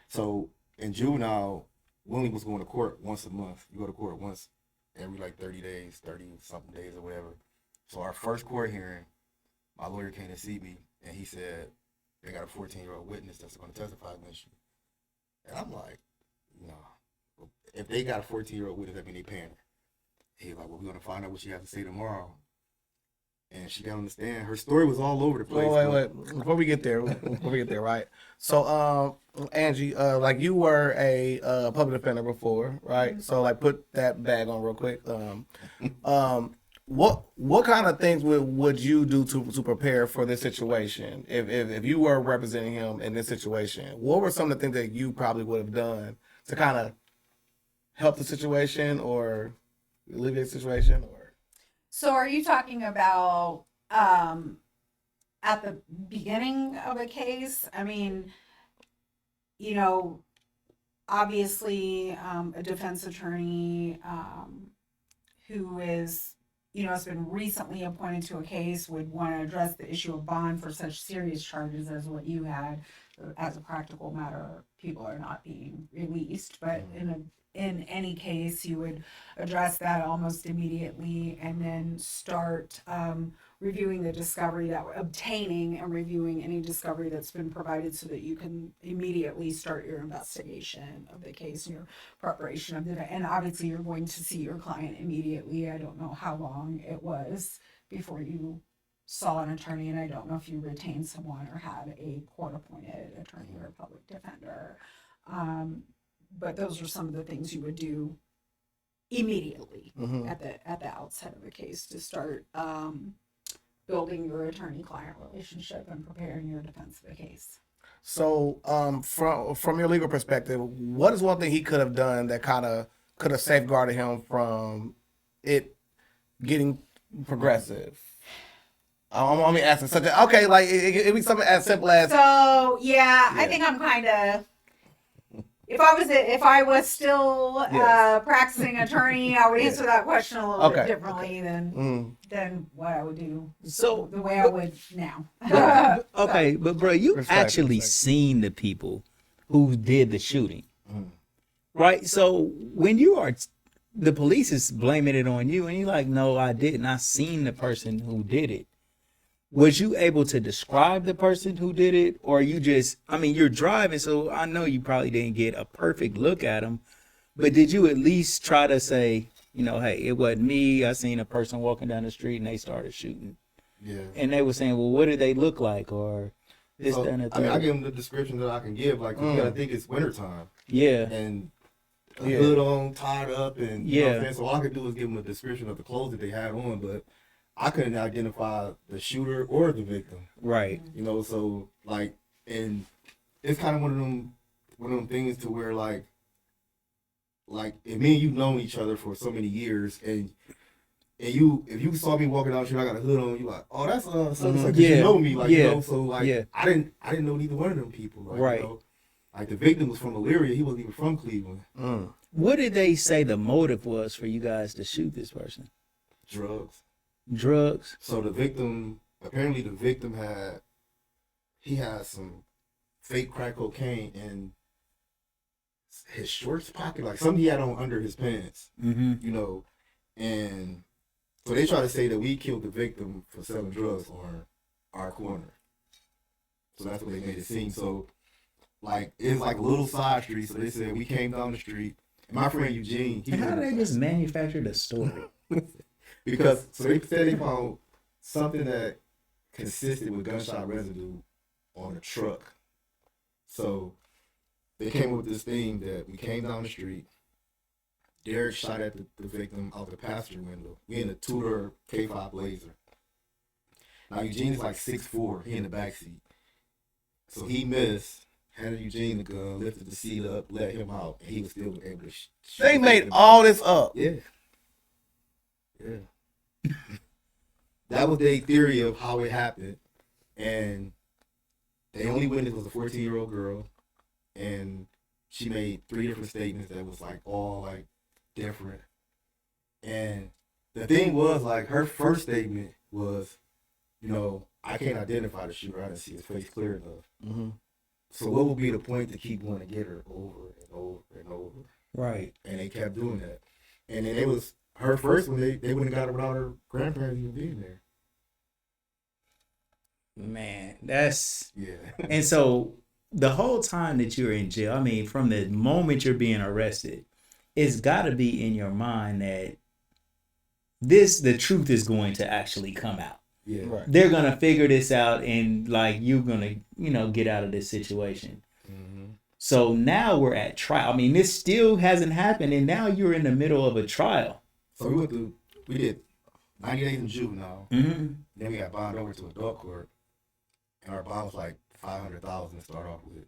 So in juvenile, we only was going to court once a month. You go to court once every like 30 days, 30 something days or whatever. So our first court hearing, my lawyer came to see me, and he said they got a 14-year-old witness that's going to testify against you. And I'm like, no. If they got a 14-year-old witness, that mean they paying her. He's like, well, we're going to find out what she has to say tomorrow. And she got to understand. Her story was all over the place. Wait. Before we get there, right? So, Angie, like you were a public defender before, right? So, like, put that bag on real quick. What kind of things would you do to prepare for this situation? If you were representing him in this situation, what were some of the things that you probably would have done to kind of help the situation or alleviate the situation? Or So are you talking about at the beginning of a case, I mean, you know, obviously, a defense attorney who is, you know, has been recently appointed to a case would want to address the issue of bond for such serious charges as what you had. As a practical matter, people are not being released, but in any case, you would address that almost immediately and then start reviewing the discovery that obtaining and reviewing any discovery that's been provided so that you can immediately start your investigation of the case and your preparation of the, and obviously you're going to see your client immediately. I don't know how long it was before you saw an attorney, and I don't know if you retained someone or had a court-appointed attorney or a public defender. But those are some of the things you would do immediately at the outset of a case to start building your attorney-client relationship and preparing your defense of the case. So, from your legal perspective, what is one thing he could have done that kind of could have safeguarded him from it getting progressive? I'm only asking such a, okay, like it be something as simple as. So yeah, I think I'm kind of. If I was still practicing attorney, I would answer that question a little bit differently than what I would do. So the way I would now. Okay, but bro, you actually seen the people who did the shooting, right? So when you are, the police is blaming it on you, and you're like, no, I didn't. I seen the person who did it. Was you able to describe the person who did it, or you just, I mean, you're driving, so I know you probably didn't get a perfect look at him, but did you at least try to say, you know, hey, it wasn't me. I seen a person walking down the street and they started shooting. Yeah. And they were saying, well, what did they look like? Or this, So, that, and the I mean, I third. give them the description that I can give. Like, you gotta think it's wintertime. Yeah. And a hood on, tied up, and you know what I'm Yeah. saying? So all I could do was give them a description of the clothes that they had on, but I couldn't identify the shooter or the victim. Right. You know, so like, and it's kind of one of them things to where like if me and you known each other for so many years, and you, if you saw me walking down the street, I got a hood on, you like, oh, that's so like, Yeah. you know me, like, you Yeah. know, so like, Yeah. I didn't know neither one of them people, like, Right. you know, like the victim was from Elyria, he wasn't even from Cleveland. What did they say the motive was for you guys to shoot this person? Drugs. Drugs? So the victim, apparently the victim had some fake crack cocaine in his shorts pocket, like something he had on under his pants, Mm-hmm. you know, and so they try to say that we killed the victim for selling drugs on our corner. So that's what they made it seem. So like it's like a little side street. So they said we came down the street. And my friend Eugene, And how did they just manufacture the story? because so they said they found something that consisted with gunshot residue on a truck. So they came up with this thing that we came down the street. Derek shot at the victim out the passenger window. We in a Tudor K5 Blazer. Now Eugene's like 6'4", he in the backseat. So he missed, handed Eugene the gun, lifted the seat up, let him out, and he was still able to shoot. They the made victim. all this up. Yeah. Yeah. That was their theory of how it happened. And the only witness was a 14-year-old girl. And she made 3 different statements that was like all like different. And the thing was like her first statement was, you know, I can't identify the shooter. I didn't see his face clear enough. So what would be the point to keep wanting to get her over and over and over? Right. And they kept doing that. And then it was her first one, they wouldn't have got her without her grandparents even being there. Man, that's... Yeah. And so the whole time that you're in jail, I mean, from the moment you're being arrested, it's got to be in your mind that the truth is going to actually come out. Yeah. Right. They're going to figure this out, and like you're going to, you know, get out of this situation. So now we're at trial. I mean, this still hasn't happened, and now you're in the middle of a trial. So we did 90 days in juvenile. Mm-hmm. Then we got bond over to adult court. And our bond was like $500,000 to start off with.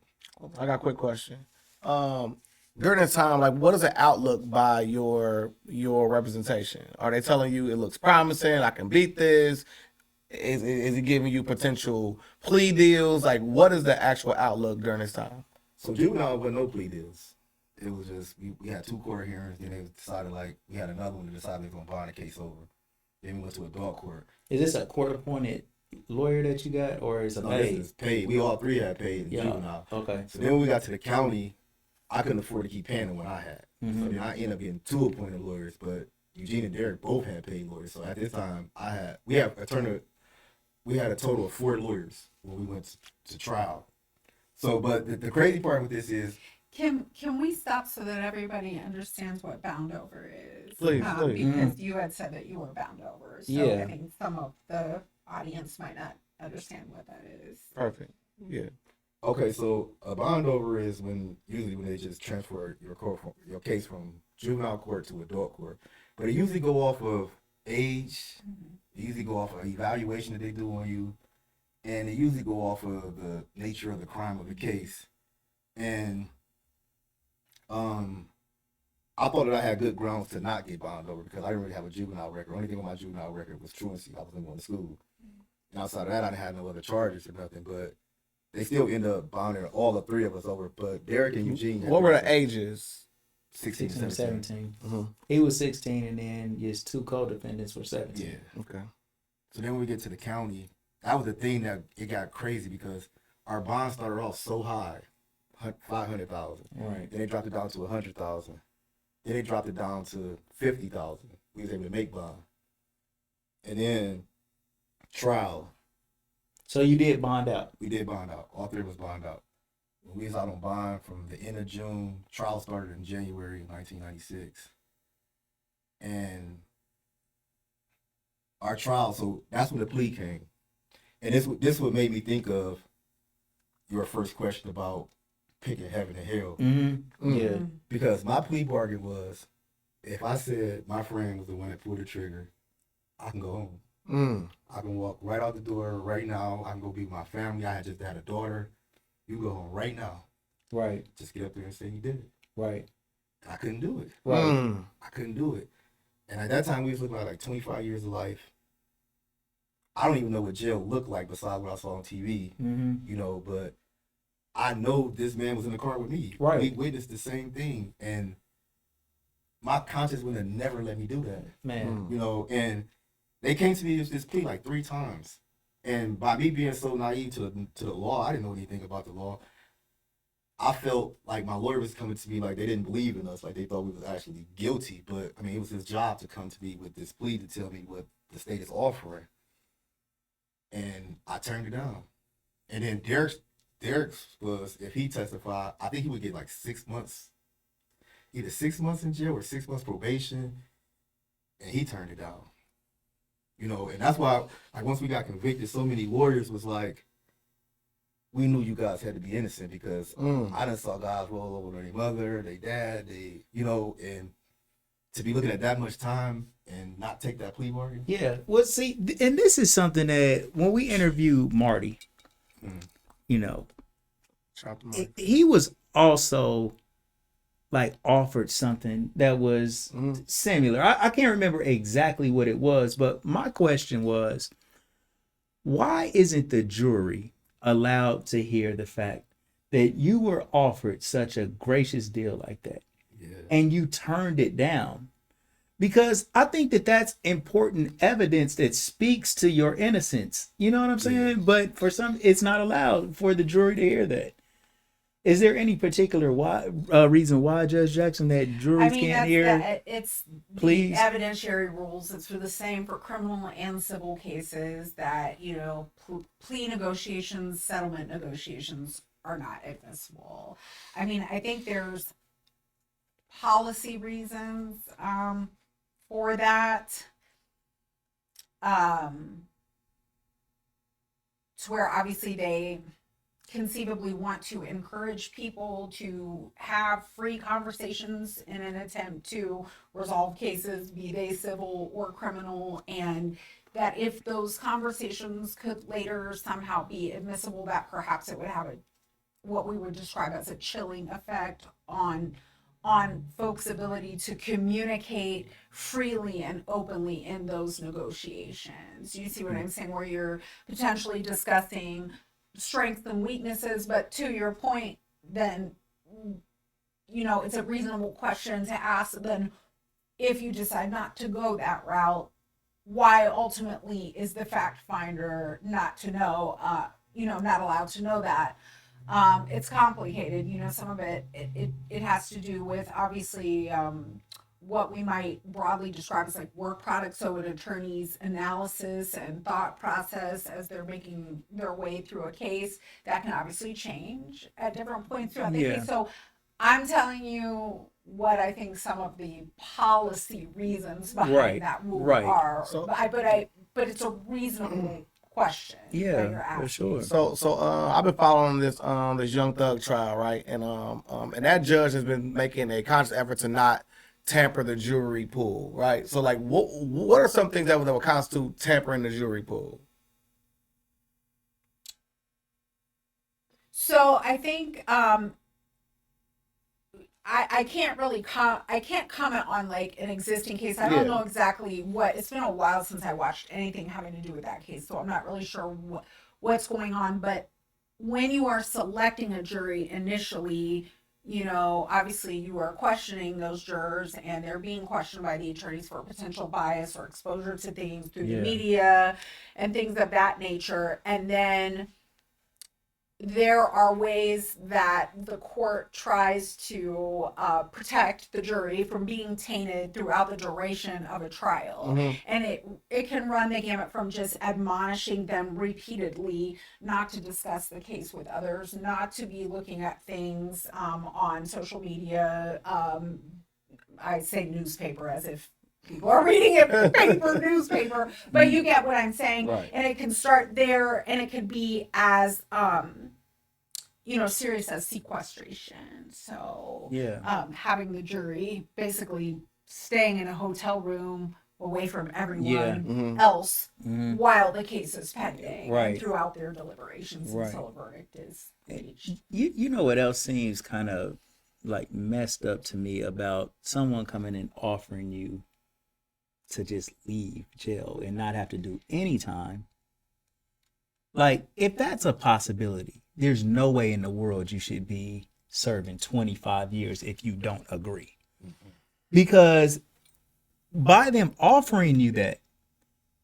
I got a quick question. During this time, like, what is the outlook by your representation? Are they telling you it looks promising? I can beat this. Is it giving you potential plea deals? Like, what is the actual outlook during this time? So juvenile was no plea deals. It was just we had 2 court hearings. Then they decided like we had another one that decided they were gonna bond the case over. Then we went to adult court. Is this a court appointed lawyer that you got, or is it No, this paid? is paid. We all 3 had paid in Yeah. juvenile. Okay. So then when we got to the county, I couldn't afford to keep paying the one I had. So Mhm. then I ended up getting 2 appointed lawyers, but Eugene and Derek both had paid lawyers. So at this time, we had a total of 4 lawyers when we went to trial. So, but the crazy part with this is, Can we stop so that everybody understands what bound over is? Please, please. Because you had said that you were bound over. So Yeah. I think some of the audience might not understand what that is. Perfect. Yeah. okay, so a bond over is usually when they just transfer your case from juvenile court to adult court. But it usually go off of age. It usually go off of evaluation that they do on you, and it usually go off of the nature of the crime of the case. And I thought that I had good grounds to not get bond over because I didn't really have a juvenile record. The only thing on my juvenile record was truancy. I wasn't going to school. And outside of that, I didn't have no other charges or nothing. But they still end up bonding all the 3 of us over. But Derek and Eugene had What were the ages? 16 16 and or 17. 17. Mm-hmm. He was 16, and then his 2 co-defendants were 17. Yeah. Okay. So then when we get to the county, that was the thing that it got crazy because our bond started off so high, 500,000. Right. Then they dropped it down to 100,000. Then they dropped it down to 50,000. We was able to make bond. And then trial, So you did bond out. we did bond out. All 3 of us bond out. When we was out on bond from the end of June, trial started in January 1996. And our trial, so that's when the plea came. And this what made me think of your first question about picking heaven and hell. Mm-hmm. Yeah. Because my plea bargain was, if I said my friend was the one that pulled the trigger, I can go home. Mm. I can walk right out the door right now. I can go be with my family. I had just had a daughter. You go home right now. Right. Just get up there and say you did it. Right. And I couldn't do it. Right. Mm. I couldn't do it. And at that time, we was looking at like 25 years of life. I don't even know what jail looked like besides what I saw on TV, Mm-hmm. But I know this man was in the car with me. Right. We witnessed the same thing. And my conscience would have never let me do that, Man. and they came to me with this plea like 3 times. And by me being so naive to the law, I didn't know anything about the law. I felt like my lawyer was coming to me like they didn't believe in us, like they thought we was actually guilty. But I mean, it was his job to come to me with this plea to tell me what the state is offering. And I turned it down. And then Derek's was, if he testified, I think he would get like 6 months, either 6 months in jail or 6 months probation. And he turned it down. And that's why, like, once we got convicted, so many lawyers was like, we knew you guys had to be innocent because I done saw guys roll over their mother, their dad, and to be looking at that much time and not take that plea bargain. Yeah. Well, see, and this is something that when we interviewed Marty, Shout out to Mike. he was also like offered something that was similar. I can't remember exactly what it was, but my question was, why isn't the jury allowed to hear the fact that you were offered such a gracious deal like that Yeah. and you turned it down? Because I think that that's important evidence that speaks to your innocence. You know what I'm saying? But for some, it's not allowed for the jury to hear that. Is there any particular reason why, Judge Jackson, that juries can't hear? It's please? the evidentiary rules. It's for the same for criminal and civil cases that, plea negotiations, settlement negotiations are not admissible. I mean, I think there's policy reasons for that. To where obviously they conceivably want to encourage people to have free conversations in an attempt to resolve cases, be they civil or criminal, and that if those conversations could later somehow be admissible, that perhaps it would have what we would describe as a chilling effect on on folks' ability to communicate freely and openly in those negotiations. You see what I'm saying? Where you're potentially discussing strengths and weaknesses, but to your point, then, it's a reasonable question to ask. Then, if you decide not to go that route, why ultimately is the fact finder not to know, not allowed to know that? It's complicated. Some of it has to do with, obviously, what we might broadly describe as like work product. So an attorney's analysis and thought process as they're making their way through a case, that can obviously change at different points throughout the Yeah. case. So I'm telling you what I think some of the policy reasons behind Right, that rule right. are. So- But it's a reasonable question that you're Yeah, asking. for sure. So I've been following this Young Thug trial, right? And that judge has been making a conscious effort to not tamper the jury pool, right? So like, what are some things that would constitute tampering the jury pool? So I think I can't really I can't comment on like an existing case. I don't Yeah. know exactly what. It's been a while since I watched anything having to do with that case, so I'm not really sure what's going on. But when you are selecting a jury initially, obviously you are questioning those jurors, and they're being questioned by the attorneys for potential bias or exposure to things through Yeah. the media and things of that nature, and then there are ways that the court tries to protect the jury from being tainted throughout the duration of a trial. Mhm. And it can run the gamut from just admonishing them repeatedly not to discuss the case with others, not to be looking at things on social media. I say newspaper as if people are reading it, paper, newspaper, but you get what I'm saying. Right. And it can start there, and it can be as serious as sequestration. So Yeah. having the jury basically staying in a hotel room away from everyone Yeah. Mhm. else Mhm. while the case is pending, Right. and throughout their deliberations Right. until a verdict is reached. You know what else seems kind of like messed up to me about someone coming and offering you to just leave jail and not have to do any time? Like, if that's a possibility, there's no way in the world you should be serving 25 years if you don't agree. Because by them offering you that,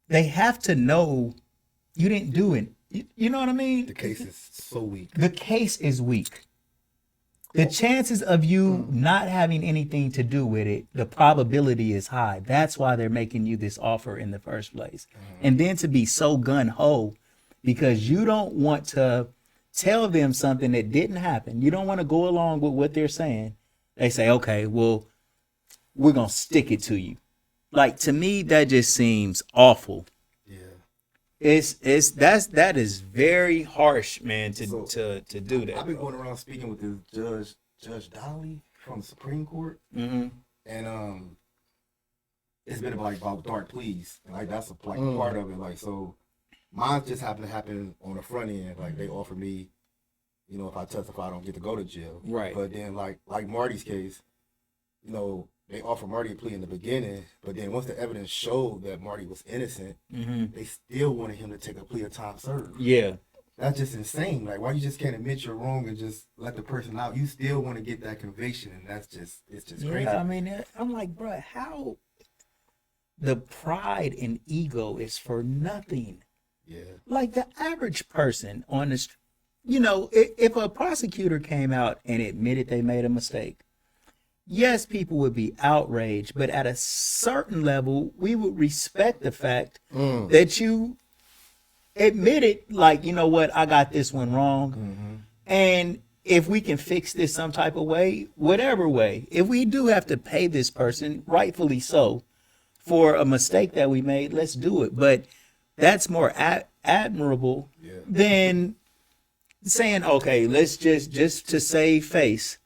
they have to know you didn't do it. You know what I mean? The case is so weak. The case is weak. The chances of you not having anything to do with it, the probability is high. That's why they're making you this offer in the first place. And then to be so gun-ho because you don't want to tell them something that didn't happen. You don't want to go along with what they're saying. They say, okay, well, we're going to stick it to you. Like, to me, that just seems awful. Yeah. That is very harsh, man, to do that. I've been going around speaking with this Judge Donnelly from the Supreme Court, Mm-hmm. and it's been about dark pleas, and like that's like Mm. part of it. Like, so mine just happened to happen on the front end. Like, they offered me, if I testify, I don't get to go to jail. Right. But then like Marty's case, they offered Marty a plea in the beginning, but then once the evidence showed that Marty was innocent, Mm-hmm. they still wanted him to take a plea of time served. Yeah. That's just insane. Like, why you just can't admit you're wrong and just let the person out? You still want to get that conviction, and it's just crazy. Yeah, I mean, I'm like, bro, how the pride and ego is for nothing. Yeah. Like the average person on this, if a prosecutor came out and admitted they made a mistake, yes, people would be outraged, but at a certain level, we would respect the fact that you admitted, like, you know what, I got this one wrong. And if we can fix this some type of way, whatever way, if we do have to pay this person, rightfully so, for a mistake that we made, let's do it. But that's more admirable than saying, okay, let's just to save face,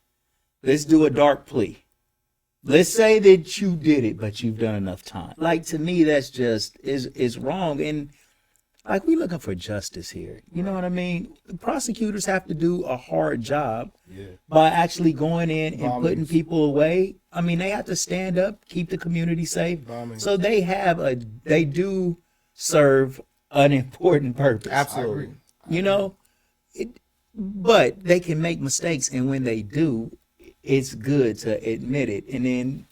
let's do a dark plea. Let's say that you did it, but you've done enough time. Like, to me, that's just is wrong. And Like, we looking for justice here. You know what I mean? Prosecutors have to do a hard job Yeah. by actually going in and By putting means. people away. I mean, they have to stand up, keep the community safe. By means. So they do serve an important purpose. Absolutely. You know, but they can make mistakes, and when they do, it's good to admit it. And then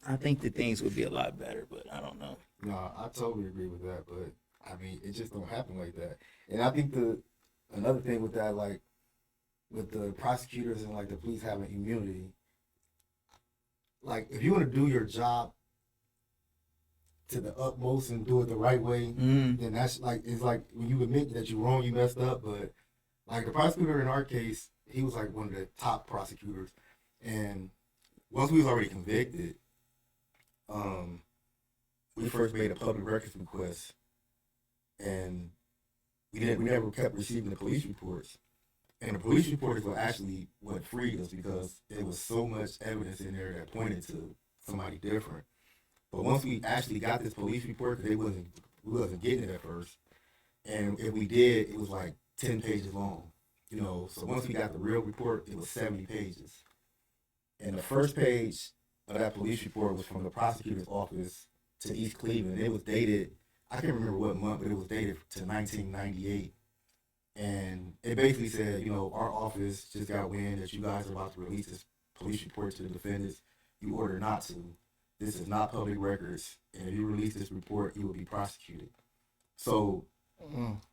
I think that things would be a lot better, but I don't know. No, I totally agree with that, but I mean, it just don't happen like that. And I think another thing with that, like with the prosecutors and like the police having immunity, like if you want to do your job to the utmost and do it the right way, then that's like, it's like when you admit that you're wrong, you messed up. But like the prosecutor in our case, he was like one of the top prosecutors, and once we was already convicted, we first made a public records request, and we never kept receiving the police reports. And the police reports were actually what freed us, because there was so much evidence in there that pointed to somebody different. But once we actually got this police report, because we wasn't getting it at first, and if we did, it was like 10 pages long. You know, so once we got the real report, it was 70 pages. And the first page of that police report was from the prosecutor's office to East Cleveland. It was dated, I can't remember what month, but it was dated to 1998. And it basically said, you know, our office just got wind that you guys are about to release this police report to the defendants. You order not to. This is not public records. And if you release this report, you will be prosecuted. So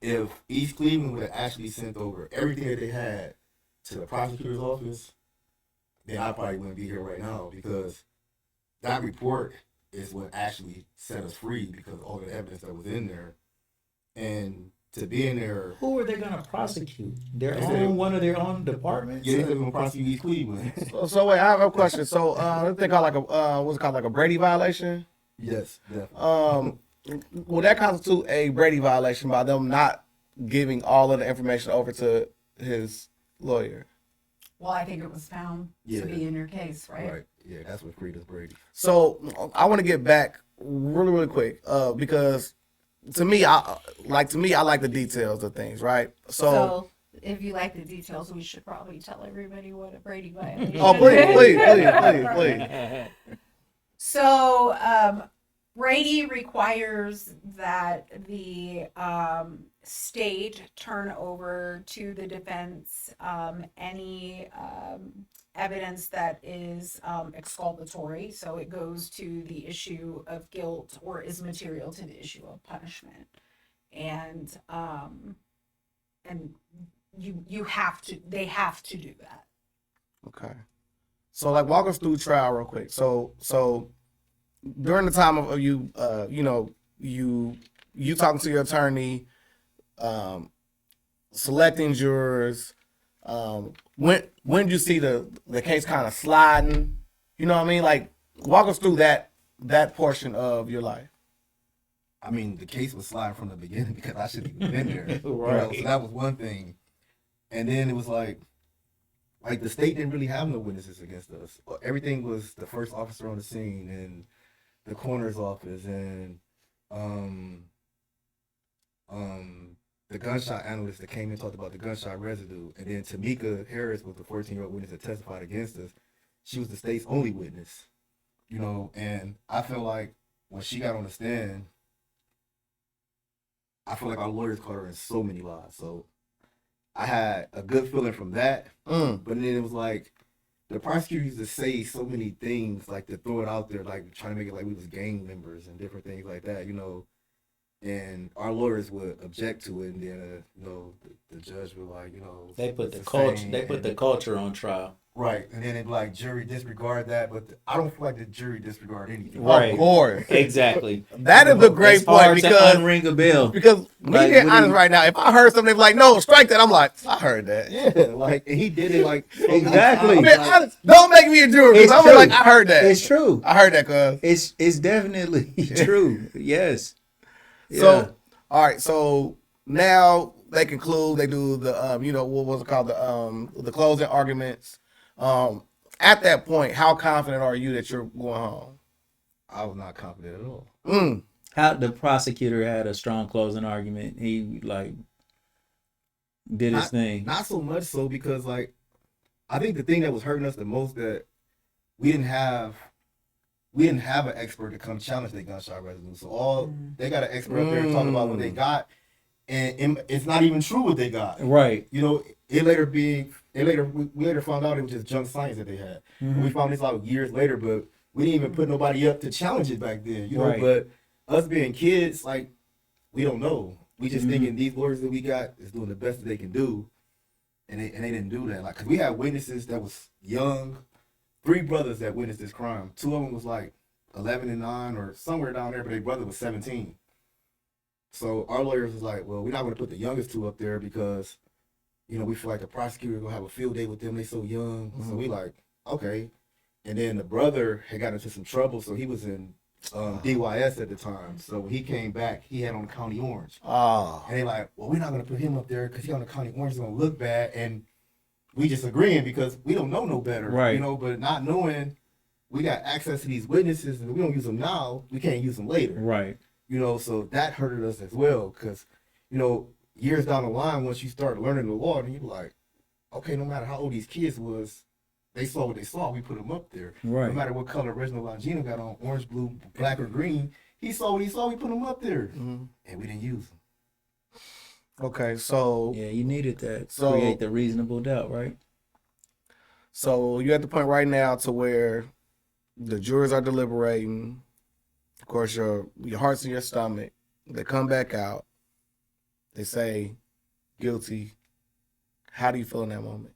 if East Cleveland would have actually sent over everything that they had to the prosecutor's office, then I probably wouldn't be here right now, because that report is what actually set us free, because all the evidence that was in there. And to be in there, Who are they going to prosecute? Their They said- own, one of their own departments? yeah, they're going to prosecute East Cleveland. So wait, I have a question. So let's think called like a what's it called, like a Brady violation? Yes, definitely. Will that constitute a Brady violation by them not giving all of the information over to his lawyer? Well, I think it was found Yeah. to be in your case, right? Right. Yeah, that's what freed us, Brady. So I want to get back really quick because to me, I like the details of things, right? So if you like the details, we should probably tell everybody what a Brady violation oh, please. is. So, Brady requires that the state turn over to the defense any evidence that is exculpatory. So it goes to the issue of guilt or is material to the issue of punishment. And they have to do that. Okay. So like walk us through trial real quick. So during the time of you you talking to your attorney, selecting jurors, when did you see the case kind of sliding? You know what I mean? Like walk us through that portion of your life. I mean, the case was sliding from the beginning, because I shouldn't even been there. Right. So that was one thing. And then it was like the state didn't really have no witnesses against us. Everything was the first officer on the scene and the coroner's office and the gunshot analyst that came and talked about the gunshot residue. And then Tamika Harris was the 14-year-old witness that testified against us. She was the state's only witness, you know. And I feel like when she got on the stand, I feel like our lawyers caught her in so many lies. So I had a good feeling from that. But then it was like the prosecutor used to say so many things, like to throw it out there, like trying to make it like we was gang members and different things like that, you know. And our lawyers would object to it, and then you know the judge would like, you know, They put it's the the culture. same, They put and- the culture on trial. right, and then it like jury disregard that, but I don't feel like the jury disregard anything. Right. Of course. Exactly. That is a great It's hard point to because unring a bell. me Like, being what do honest you- right now, if I heard something like no, strike that, I'm like, I heard that. Yeah, like and he did it like so many Exactly. I times, mean, like, honest, don't make me a juror because It's I'm true. like, I heard that. It's true. I heard that, cuz. It's definitely true. Yes. Yeah. So, all right. So now they conclude. They do the what was it called, the closing arguments. At that point, how confident are you that you're going home? I was not confident at all. How the prosecutor had a strong closing argument. He like did his thing. Not so much so because like I think the thing that was hurting us the most that we didn't have an expert to come challenge their gunshot residue. So all they got an expert up there to talk about what they got, and it's not even true what they got. Right. You know, we later found out it was just junk science that they had. And we found this out years later, but we didn't even put nobody up to challenge it back then. You know, Right. but us being kids, like we don't know. We just thinking these lawyers that we got is doing the best that they can do, and they didn't do that. Like, cause we had witnesses that was young, 3 brothers that witnessed this crime. 2 of them was like 11 and 9 or somewhere down there, but their brother was 17. So our lawyers was like, well, we're not going to put the youngest 2 up there because, you know, we feel like the prosecutor gonna have a field day with them. They so young. So we like, okay. And then the brother had got into some trouble, so he was in DYS at the time. So when he came back, he had on County Orange. Oh. And they like, well, we're not gonna put him up there because he on the County Orange is gonna look bad. And we just agreeing because we don't know no better, Right. You know, but not knowing we got access to these witnesses and we don't use them now, we can't use them later, Right. You know. So that hurted us as well because, you know, years down the line, once you start learning the law, then you're like, okay, no matter how old these kids was, they saw what they saw. We put them up there. Right. No matter what color Reginald Longino got on, orange, blue, black, or green, he saw what he saw. We put them up there, and we didn't use them. Okay, so Yeah, you needed that. So- Create the reasonable doubt, right? so you're at the point right now to where the jurors are deliberating. Of course, your heart's in your stomach. They come back out. They say guilty. How do you feel in that moment?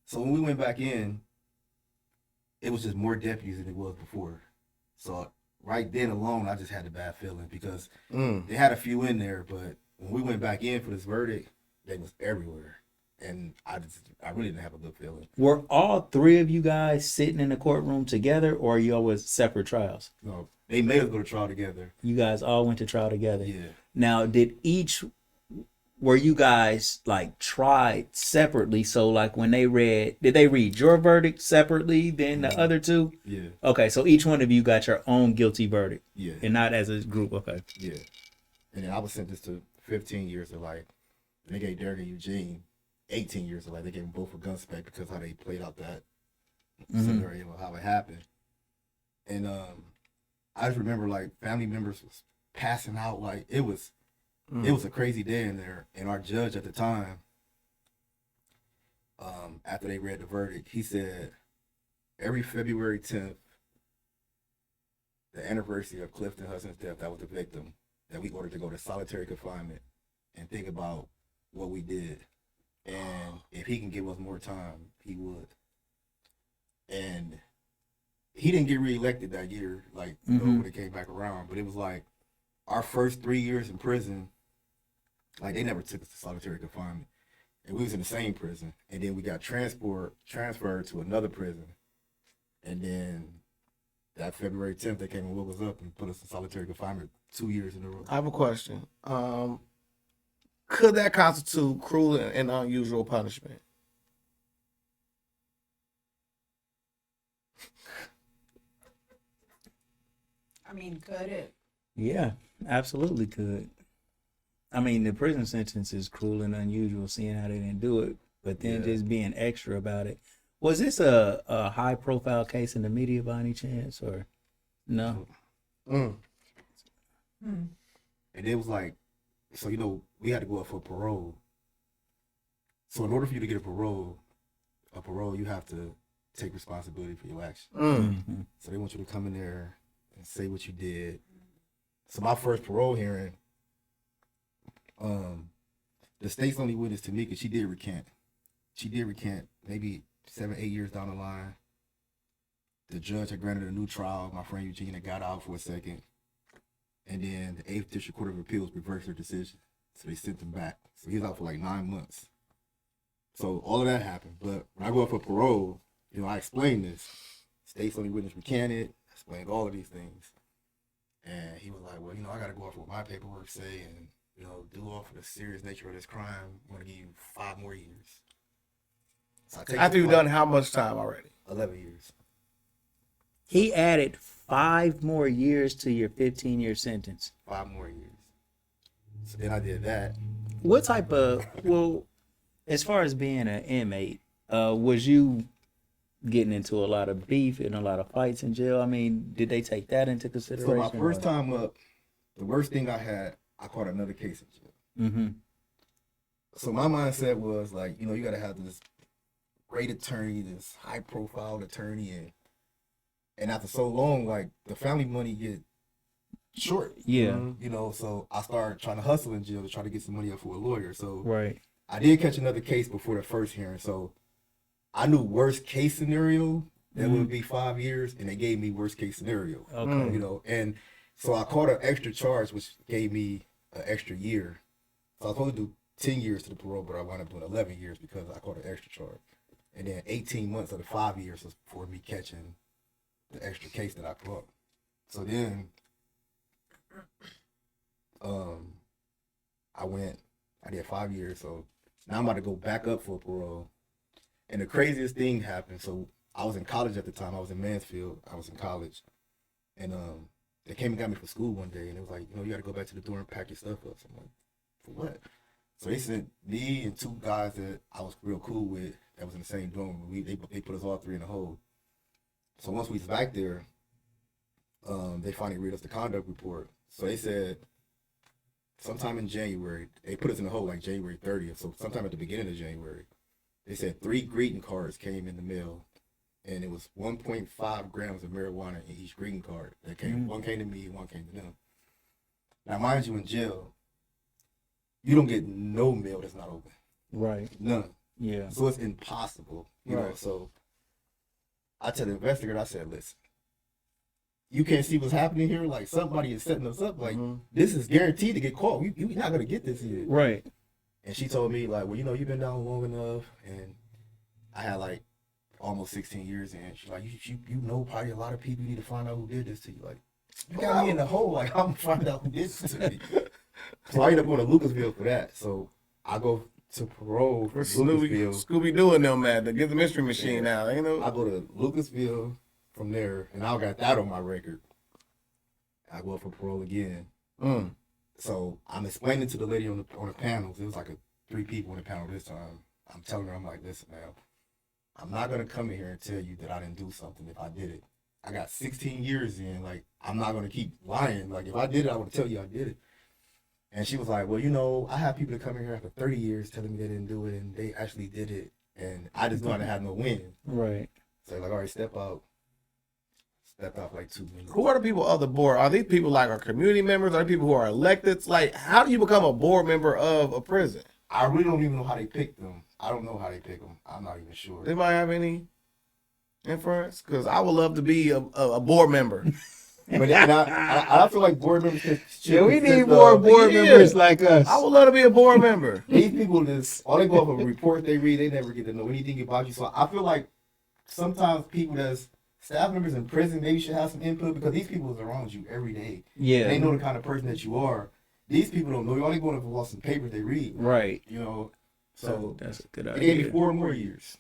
So when we went back in, it was just more deputies than it was before. So right then alone, I just had a bad feeling because they had a few in there, but when we went back in for this verdict, they was everywhere, and I really didn't have a good feeling. Were all 3 of you guys sitting in the courtroom together, or you all was separate trials? You know, they made us go to trial together. You guys all went to trial together. Yeah. Now, were you guys like tried separately? So like when did they read your verdict separately than the other 2? Yeah. Okay, so each one of you got your own guilty verdict Yeah. and not as a group. Okay. Yeah. And then I was sentenced to 15 years to life. And they gave Derek and Eugene 18 years to life. They gave them both a gun spec because how they played out that scenario, how it happened. And I just remember like family members was passing out. Like it was a crazy day in there. And our judge at the time, after they read the verdict, he said, every February 10th, the anniversary of Clifton Hudson's death, that was the victim, that we ordered to go to solitary confinement and think about what we did. And if he can give us more time, he would. And he didn't get reelected that year, like, you know, when it came back around. But it was like our first 3 years in prison, like they never took us to solitary confinement. And we was in the same prison. And then we got transferred to another prison. And then that February 10th, they came and woke us up and put us in solitary confinement 2 years in a row. I have a question. Could that constitute cruel and unusual punishment? I mean, could it? Yeah, absolutely could. I mean, the prison sentence is cruel and unusual, seeing how they didn't do it, but then just being extra about it. Was this a high profile case in the media by any chance, or no? And it was like, so, you know, we had to go up for parole. So in order for you to get a parole, you have to take responsibility for your actions. So they want you to come in there and say what you did. So my first parole hearing, the state's only witness to me because she did recant. She did recant maybe 7, 8 years down the line. The judge had granted a new trial. My friend Eugene had got out for a second. And then the 8th District Court of Appeals reversed their decision. So they sent him back. So he was out for like 9 months. So all of that happened. But when I go up for parole, you know, I explained this. State's only witness recanted. I explained all of these things. And he was like, well, you know, I got to go off what my paperwork say and, you know, due off of the serious nature of this crime, I'm going to give you 5 more years. So I take After you've done how much time already? 11 years. He added 5 more years to your 15-year sentence. 5 more years. So then I did that. What type of, well, as far as being an inmate, was you getting into a lot of beef and a lot of fights in jail? I mean, did they take that into So consideration? my first time up, the worst thing I had, I caught another case in jail. Mm-hmm. So my mindset was like, you got to have this great attorney, this high profile attorney, and after so long, like the family money get short. Yeah. So I started trying to hustle in jail to try to get some money up for a lawyer. So Right. I did catch another case before the first hearing. So I knew worst case scenario that would be 5 years, and they gave me worst case scenario. Okay. And so I caught an extra charge, which gave me an extra year. So I was supposed to do 10 years to the parole, but I wound up doing 11 years because I caught an extra charge. And then 18 months of the 5 years was for me catching the extra case that I caught. So then I did 5 years. So now I'm about to go back up for parole. And the craziest thing happened. So I was in college at the time. I was in Mansfield. I was in college. And they came and got me for school one day. And it was like, you got to go back to the dorm and pack your stuff up. So I'm like, for what? So they sent me and 2 guys that I was real cool with that was in the same dorm. They put us all 3 in a hole. So once we was back there, they finally read us the conduct report. So they said sometime in January, they put us in the hole like January 30th. So sometime at the beginning of January, they said 3 greeting cards came in the mail, and it was 1.5 grams of marijuana in each greeting card. That came. One came to me, and one came to them. Now, mind you, in jail, you don't get no mail that's not open. Right. None. Yeah. So it's impossible. You know. So I tell the investigator, I said, listen, you can't see what's happening here. Like somebody is setting us up. Like this is guaranteed to get caught. You're not gonna get this here. Right. And she told me like, well, you've been down long enough, and I had like almost 16 years in. She's like, you know probably a lot of people. You need to find out who did this to you. Like, you got me in the hole. Like, I'm gonna find out who did this to me. So I ended up going to Lucasville for that. So I go to parole for Lucasville. Scooby Doo and them, man, to get the mystery machine out. I go to Lucasville from there, and I got that on my record. I go up for parole again. So I'm explaining to the lady on the panels. It was like 3 people on the panel this time. I'm telling her, I'm like, listen, now, I'm not gonna come in here and tell you that I didn't do something if I did it. I got 16 years in. Like, I'm not gonna keep lying. Like, if I did it, I would tell you I did it. And she was like, well, I have people that come in here after 30 years telling me they didn't do it, and they actually did it, and I just know I didn't have no win. Right. So like, all right, step out. Stepped out for like 2 minutes. Who are the people of the board? Are these people like our community members? Are they people who are elected? Like, how do you become a board member of a prison? I really don't even know how they pick them. I don't know how they pick them. I'm not even sure. Anybody have any inference? Because I would love to be a board member. But I feel like board members should We need consist more of- board members like us. I would love to be a board member. These people just all they go off of a report they read. They never get to know anything about you. So I feel like sometimes people that's staff members in prison maybe should have some input because these people is around you every day. Yeah. They know the kind of person that you are. These people don't know. You're only going off some papers they read. Right. So That's a good they gave me idea. 4 more years.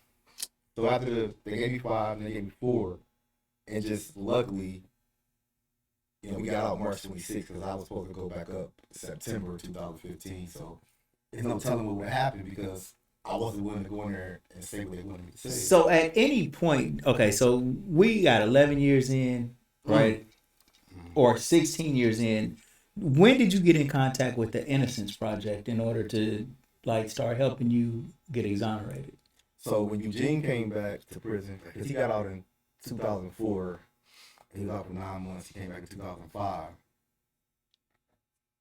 So after they gave me 5, and they gave me 4, and just luckily, we got out March 26th because I was supposed to go back up September 2015. So there's no telling what would happen because I wasn't willing to go in there and say what they wanted me to say. So at any point, okay, so we got 11 years in, right? Or 16 years in. When did you get in contact with the Innocence Project in order to like start helping you get exonerated? So when Eugene came back to prison, because he got out in 2004, he was out for 9 months. He came back in 2005.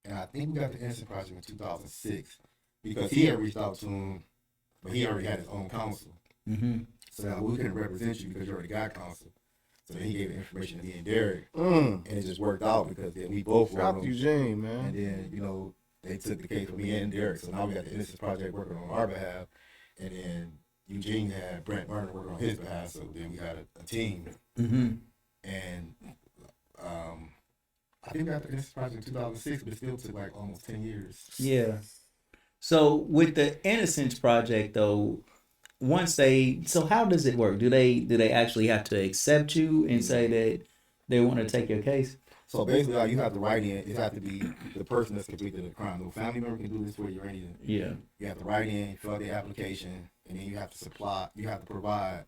And I think we got the Innocence Project in 2006 because he had reached out to him, but he already had his own counsel. Mm-hmm. So now we couldn't represent you because you already got counsel. So then he gave the information to me and Derek, Mm. and it just worked out because then we both were Shout on out to them. Eugene, man. And then, they took the case for me and Derek. So now we got the Innocence Project working on our behalf. And then Eugene had Brent Burner working on his behalf. So then we had a team. Mm-hmm. And I think we got the Innocence Project in 2006, but it still took like almost 10 years. Yeah. So with the Innocence Project, though, once they, so how does it work? Do they actually have to accept you and say that they want to take your case? So basically, like, you have to write in. It have to be the person that's convicted of the crime. No family member can do this for you or anything. Yeah. You have to write in, fill out the application, and then you have to provide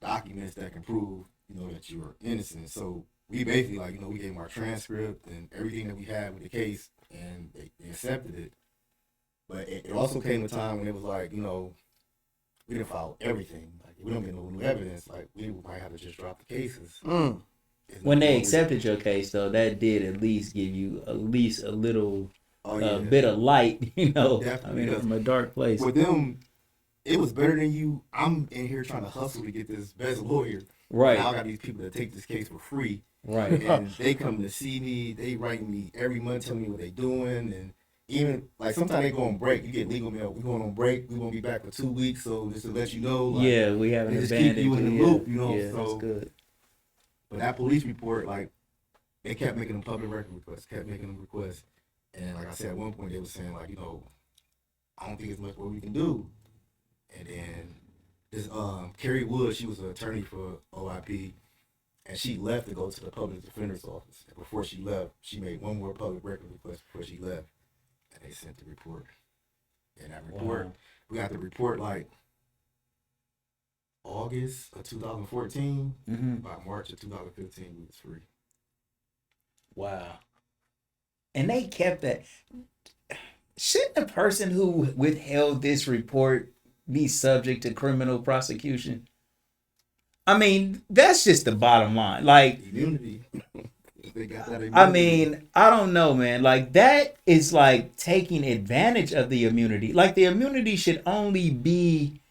documents that can prove, that you are innocent. So we basically, like, we gave them our transcript and everything that we had with the case, and they accepted it. But it also came a time when it was like, we didn't file everything. Like, if we don't get no new evidence, like, we might have to just drop the cases. When they accepted your case, though, that did at least give you at least a little bit of light, Definitely, from a dark place. With them, it was better than you. I'm in here trying to hustle to get this best lawyer. Right. Now I got these people that take this case for free. Right. And they come to see me. They write me every month, telling me what they're doing. And even, like, sometimes they go on break. You get legal mail. We're going on break. We're going to be back for 2 weeks. So just to let you know. Like, Yeah, we haven't they just abandoned keep you in the loop, Yeah, so. that's good. But that police report, like, they kept making them public record requests, And like I said, at one point they were saying, like, I don't think it's much what we can do. And then this Carrie Wood, she was an attorney for OIP, and she left to go to the public defender's office. And before she left, she made one more public record request before she left, and they sent the report. And that report, we got the report like August of 2014. By March of 2015, we was free. Wow. And they kept that. Shouldn't the person who withheld this report be subject to criminal prosecution? I mean, that's just the bottom line. Like, Immunity. They got that immunity. I mean, I don't know, man. Like, that is like taking advantage of the immunity. Like, the immunity should only be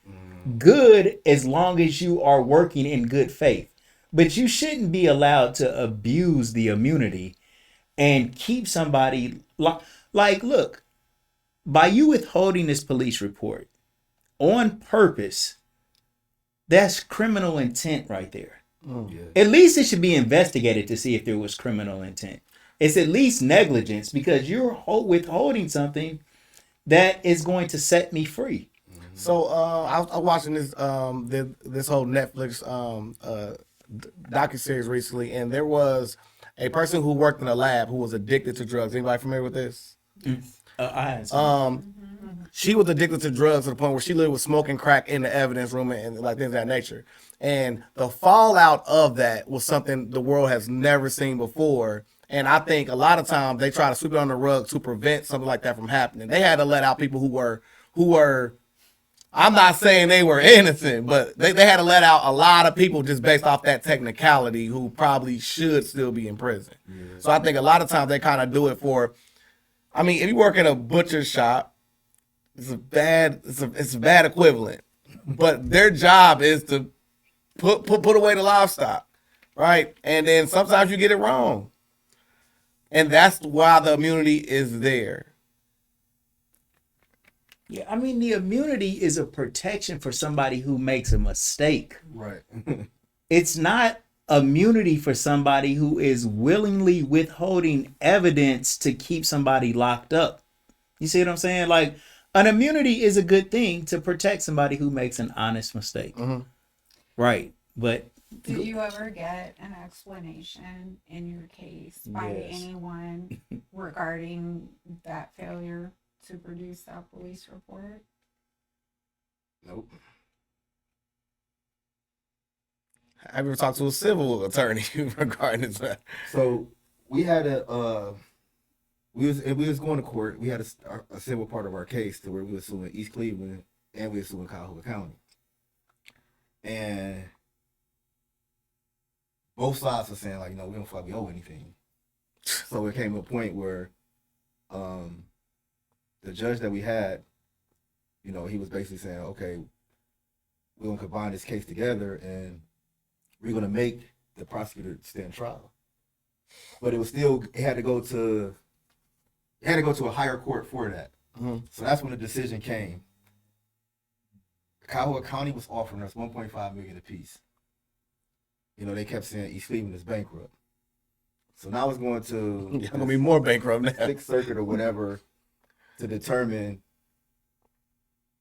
good as long as you are working in good faith. But you shouldn't be allowed to abuse the immunity and keep somebody like, look, by you withholding this police report on purpose, that's criminal intent right there. Yeah. At least it should be investigated to see if there was criminal intent. It's at least negligence because you're withholding something that is going to set me free. So I was watching this this whole Netflix docuseries recently, and there was a person who worked in a lab who was addicted to drugs. Anybody familiar with this? She was addicted to drugs to the point where she literally was smoking crack in the evidence room and like things of that nature. And the fallout of that was something the world has never seen before. And I think a lot of times they try to sweep it on the rug to prevent something like that from happening. They had to let out people who were I'm not saying they were innocent, but they had to let out a lot of people just based off that technicality who probably should still be in prison. Yeah. So I think a lot of times they kind of do it for, I mean, if you work in a butcher shop, it's a bad equivalent, but their job is to put away the livestock, right? And then sometimes you get it wrong, and that's why the immunity is there. Yeah, I mean, the immunity is a protection for somebody who makes a mistake. Right. It's not immunity for somebody who is willingly withholding evidence to keep somebody locked up. You see what I'm saying? Like, an immunity is a good thing to protect somebody who makes an honest mistake. Mm-hmm. Right. But did you ever get an explanation in your case by anyone regarding that failure to produce that police report? Nope. Have you ever talked to a civil attorney regarding this? So we had we was going to court. We had a civil part of our case to where we were suing East Cleveland and we were suing Cuyahoga County, and both sides were saying, like, we don't feel like we owe anything. So it came to a point where the judge that we had, he was basically saying, okay, we're going to combine this case together and we're going to make the prosecutor stand trial. But it had to go to a higher court for that. Mm-hmm. So that's when the decision came. Cuyahoga County was offering us $1.5 million apiece. They kept saying East Cleveland is bankrupt. So now it's going to you're going to be more bankrupt now. Sixth Circuit or whatever to determine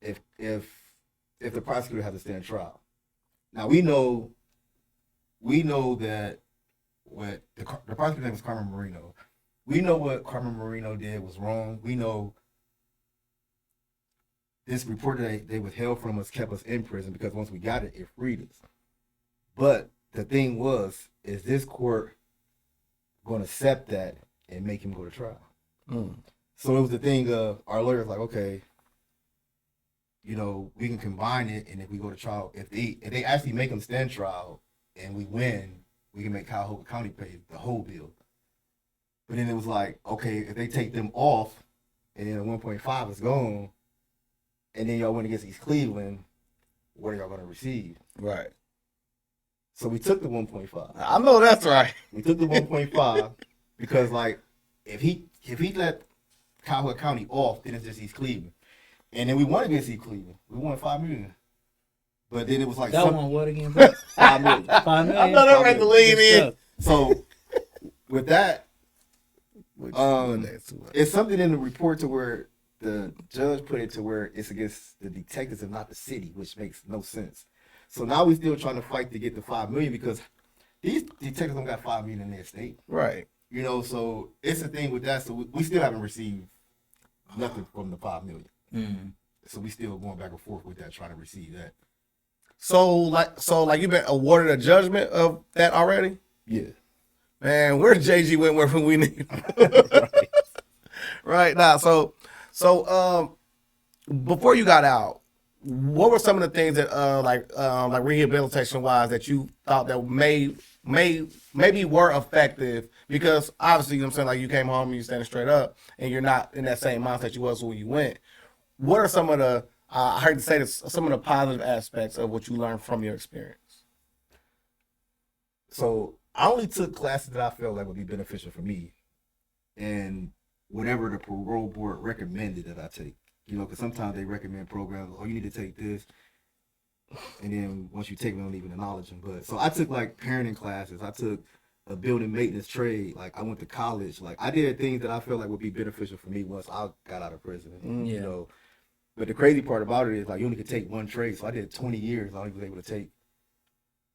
if if the prosecutor has to stand trial. Now we know that what the prosecutor's name is Carmen Marino. We know what Carmen Marino did was wrong. We know this report that they withheld from us kept us in prison because once we got it, it freed us. But the thing was, is this court going to accept that and make him go to trial? So it was the thing of our lawyers like, okay, we can combine it, and if we go to trial, if they actually make him stand trial and we win, we can make Cuyahoga County pay the whole bill. But then it was like, okay, if they take them off and then the 1.5 is gone, and then y'all win against East Cleveland, what are y'all going to receive? Right. So we took the 1.5. I know that's right. We took the 1.5 because, like, if he let Cuyahoga County off, then it's just East Cleveland. And then we won against East Cleveland. We won $5 million. But then it was like That one what again, bro? $5 million. $5 million. I know that right to lean in. So with that, It's it's something in the report to where the judge put it to where it's against the detectives and not the city, which makes no sense. So now we're still trying to fight to get the $5 million because these detectives don't got $5 million in their state. right. So it's a thing with that. So we still haven't received nothing from the $5 million. Mm. So we still going back and forth with that, trying to receive that. So like you've been awarded a judgment of that already? Yeah. Man, where's JG Whitworth when we need him? Right now, so before you got out, what were some of the things that like rehabilitation wise that you thought that maybe were effective? Because obviously, you know what I'm saying, like you came home and you standing straight up and you're not in that same mindset you was when you went. What are some of the I heard you say this, some of the positive aspects of what you learned from your experience? So I only took classes that I felt like would be beneficial for me, and whatever the parole board recommended that I take. Because sometimes they recommend programs. Oh, you need to take this, and then once you take them, they don't even acknowledge them. But so I took like parenting classes. I took a building maintenance trade. Like I went to college. Like I did things that I felt like would be beneficial for me once I got out of prison. Yeah. But the crazy part about it is like you only could take one trade. So I did 20 years. I only was able to take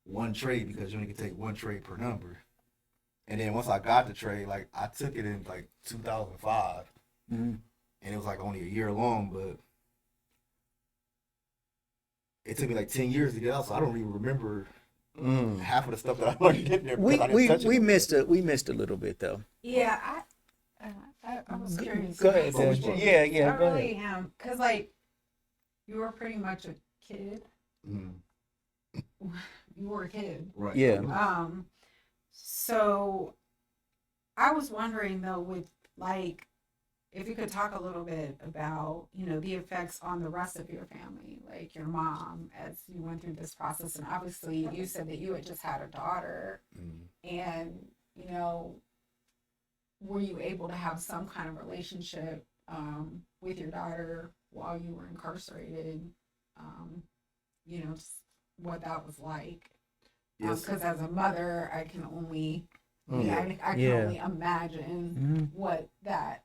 one trade because you only could take one trade per number. And then once I got the trade, like I took it in like 2005, Mm-hmm. and it was like only a year long, but it took me like 10 years to get out. So I don't even remember half of the stuff that I learned in there. because I didn't touch it. We missed a little bit though. Yeah, I was curious. Go ahead, about Dad. that. Yeah, I go really am, cause like you were pretty much a kid. Mhm. You were a kid. Right. Yeah. So I was wondering though, with like, if you could talk a little bit about, the effects on the rest of your family, like your mom, as you went through this process. And obviously you said that you had just had a daughter, and, were you able to have some kind of relationship with your daughter while you were incarcerated? Just what that was like. Yes. Because as a mother, I can only, Yeah. I can only imagine what that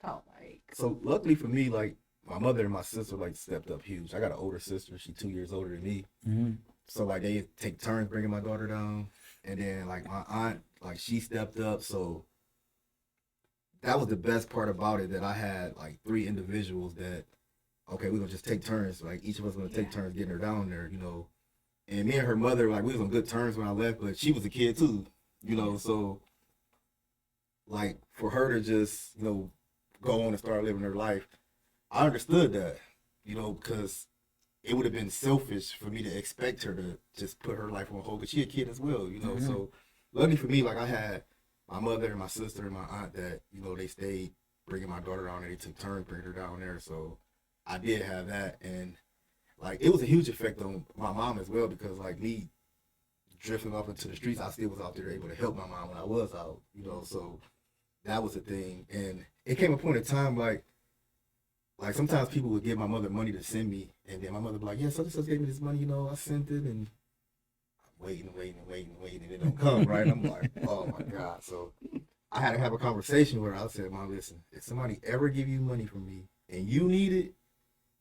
felt like. So luckily for me, like my mother and my sister like stepped up huge. I got an older sister. She's 2 years older than me. Mm-hmm. So like they take turns bringing my daughter down, and then like my aunt, like she stepped up. So that was the best part about it, that I had like 3 individuals that, okay, we're gonna just take turns. Like each of us gonna take turns getting her down there, And me and her mother, like we was on good terms when I left, but she was a kid too, So like for her to just, go on and start living her life, I understood that, because it would have been selfish for me to expect her to just put her life on hold, because she a kid as well, So luckily for me, like I had my mother and my sister and my aunt that, they stayed bringing my daughter down there. They took turns bringing her down there. So I did have that. And like, it was a huge effect on my mom as well, because like me drifting off into the streets, I still was out there able to help my mom when I was out, So that was the thing. And it came a point in time, like sometimes people would give my mother money to send me, and then my mother would be like, yeah, so gave me this money, I sent it, and I'm waiting, and it don't come, right? I'm like, oh my God. So I had to have a conversation where I said, Mom, listen, if somebody ever give you money from me and you need it,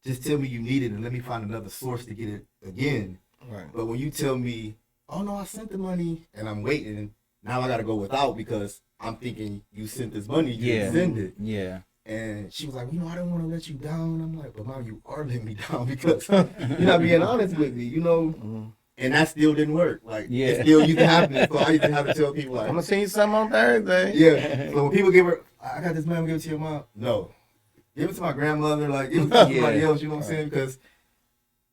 just tell me you need it and let me find another source to get it again. Right. But when you tell me, oh no, I sent the money and I'm waiting, now I gotta go without because I'm thinking you sent this money, you didn't send it. Yeah. And she was like, I don't want to let you down. I'm like, but Mom, you are letting me down because you're not being honest with me, And that still didn't work. Like, it still used to happen. So I used to have to tell people, like, I'm gonna send you something on Thursday. yeah. So when people give her, I got this money, I'm gonna give it to your mom. No. Give it to my grandmother. Like, give it to somebody else, you know what I'm saying? Because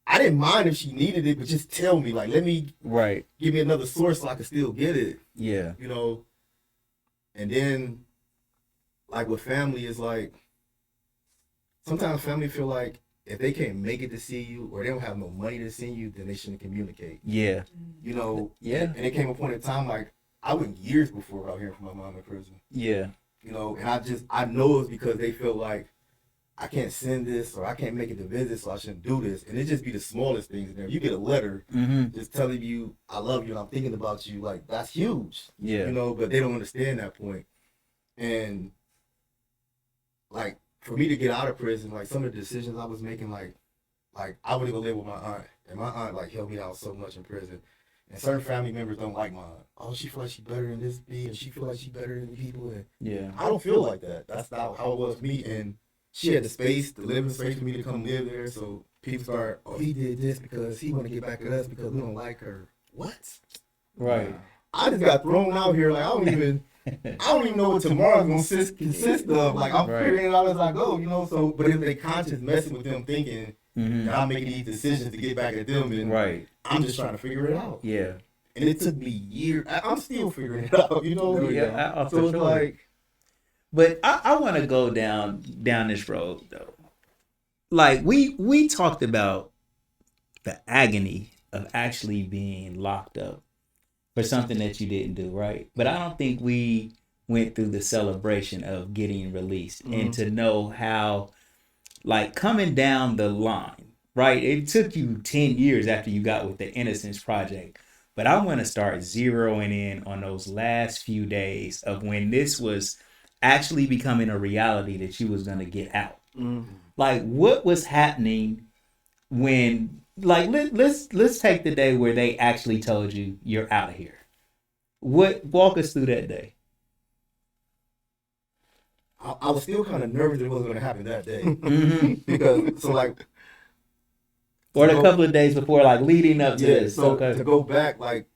I didn't mind if she needed it, but just tell me, like, let me give me another source so I can still get it. Yeah. And then, like, with family, is like, sometimes family feel like if they can't make it to see you or they don't have no money to see you, then they shouldn't communicate. Yeah. And it came a point in time, like, I went years before without hearing from my mom in prison. Yeah. And I know it's because they feel like I can't send this or I can't make it to visit, so I shouldn't do this. And it just be the smallest things in there. You get a letter just telling you, I love you and I'm thinking about you, like, that's huge. Yeah. But they don't understand that point. And, like, for me to get out of prison, like, some of the decisions I was making, like I would go live with my aunt. And my aunt, like, helped me out so much in prison. And certain family members don't like my aunt. Oh, she feel like she better than this B, and she feel like she better than the people. And Yeah. I don't feel like that. That's not how it was for me. And she had the space, the living space for me to come live there. So people start, oh, he did this because he want to get back at us because we don't like her. What? Right. I just got thrown out here. Like, I don't even know what tomorrow's gonna consist of. Like, I'm figuring it out as I go, So, but if they conscious messing with them, thinking that I'm making these decisions to get back at them, and I'm just trying to figure it out. Yeah. And it took me years. I'm still figuring it out, Yeah. So it's like. But I want to go down this road though. Like we talked about the agony of actually being locked up for something that you didn't do, right? But I don't think we went through the celebration of getting released and to know how, like, coming down the line, right? It took you 10 years after you got with the Innocence Project. But I want to start zeroing in on those last few days of when this was actually becoming a reality that you was going to get out. Like, what was happening when, like, let's take the day where they actually told you you're out of here. Walk us through that day. I was still kind of nervous that it wasn't going to happen that day. Because, so, like, or a couple of days before, like, leading up to this. So to go back, like,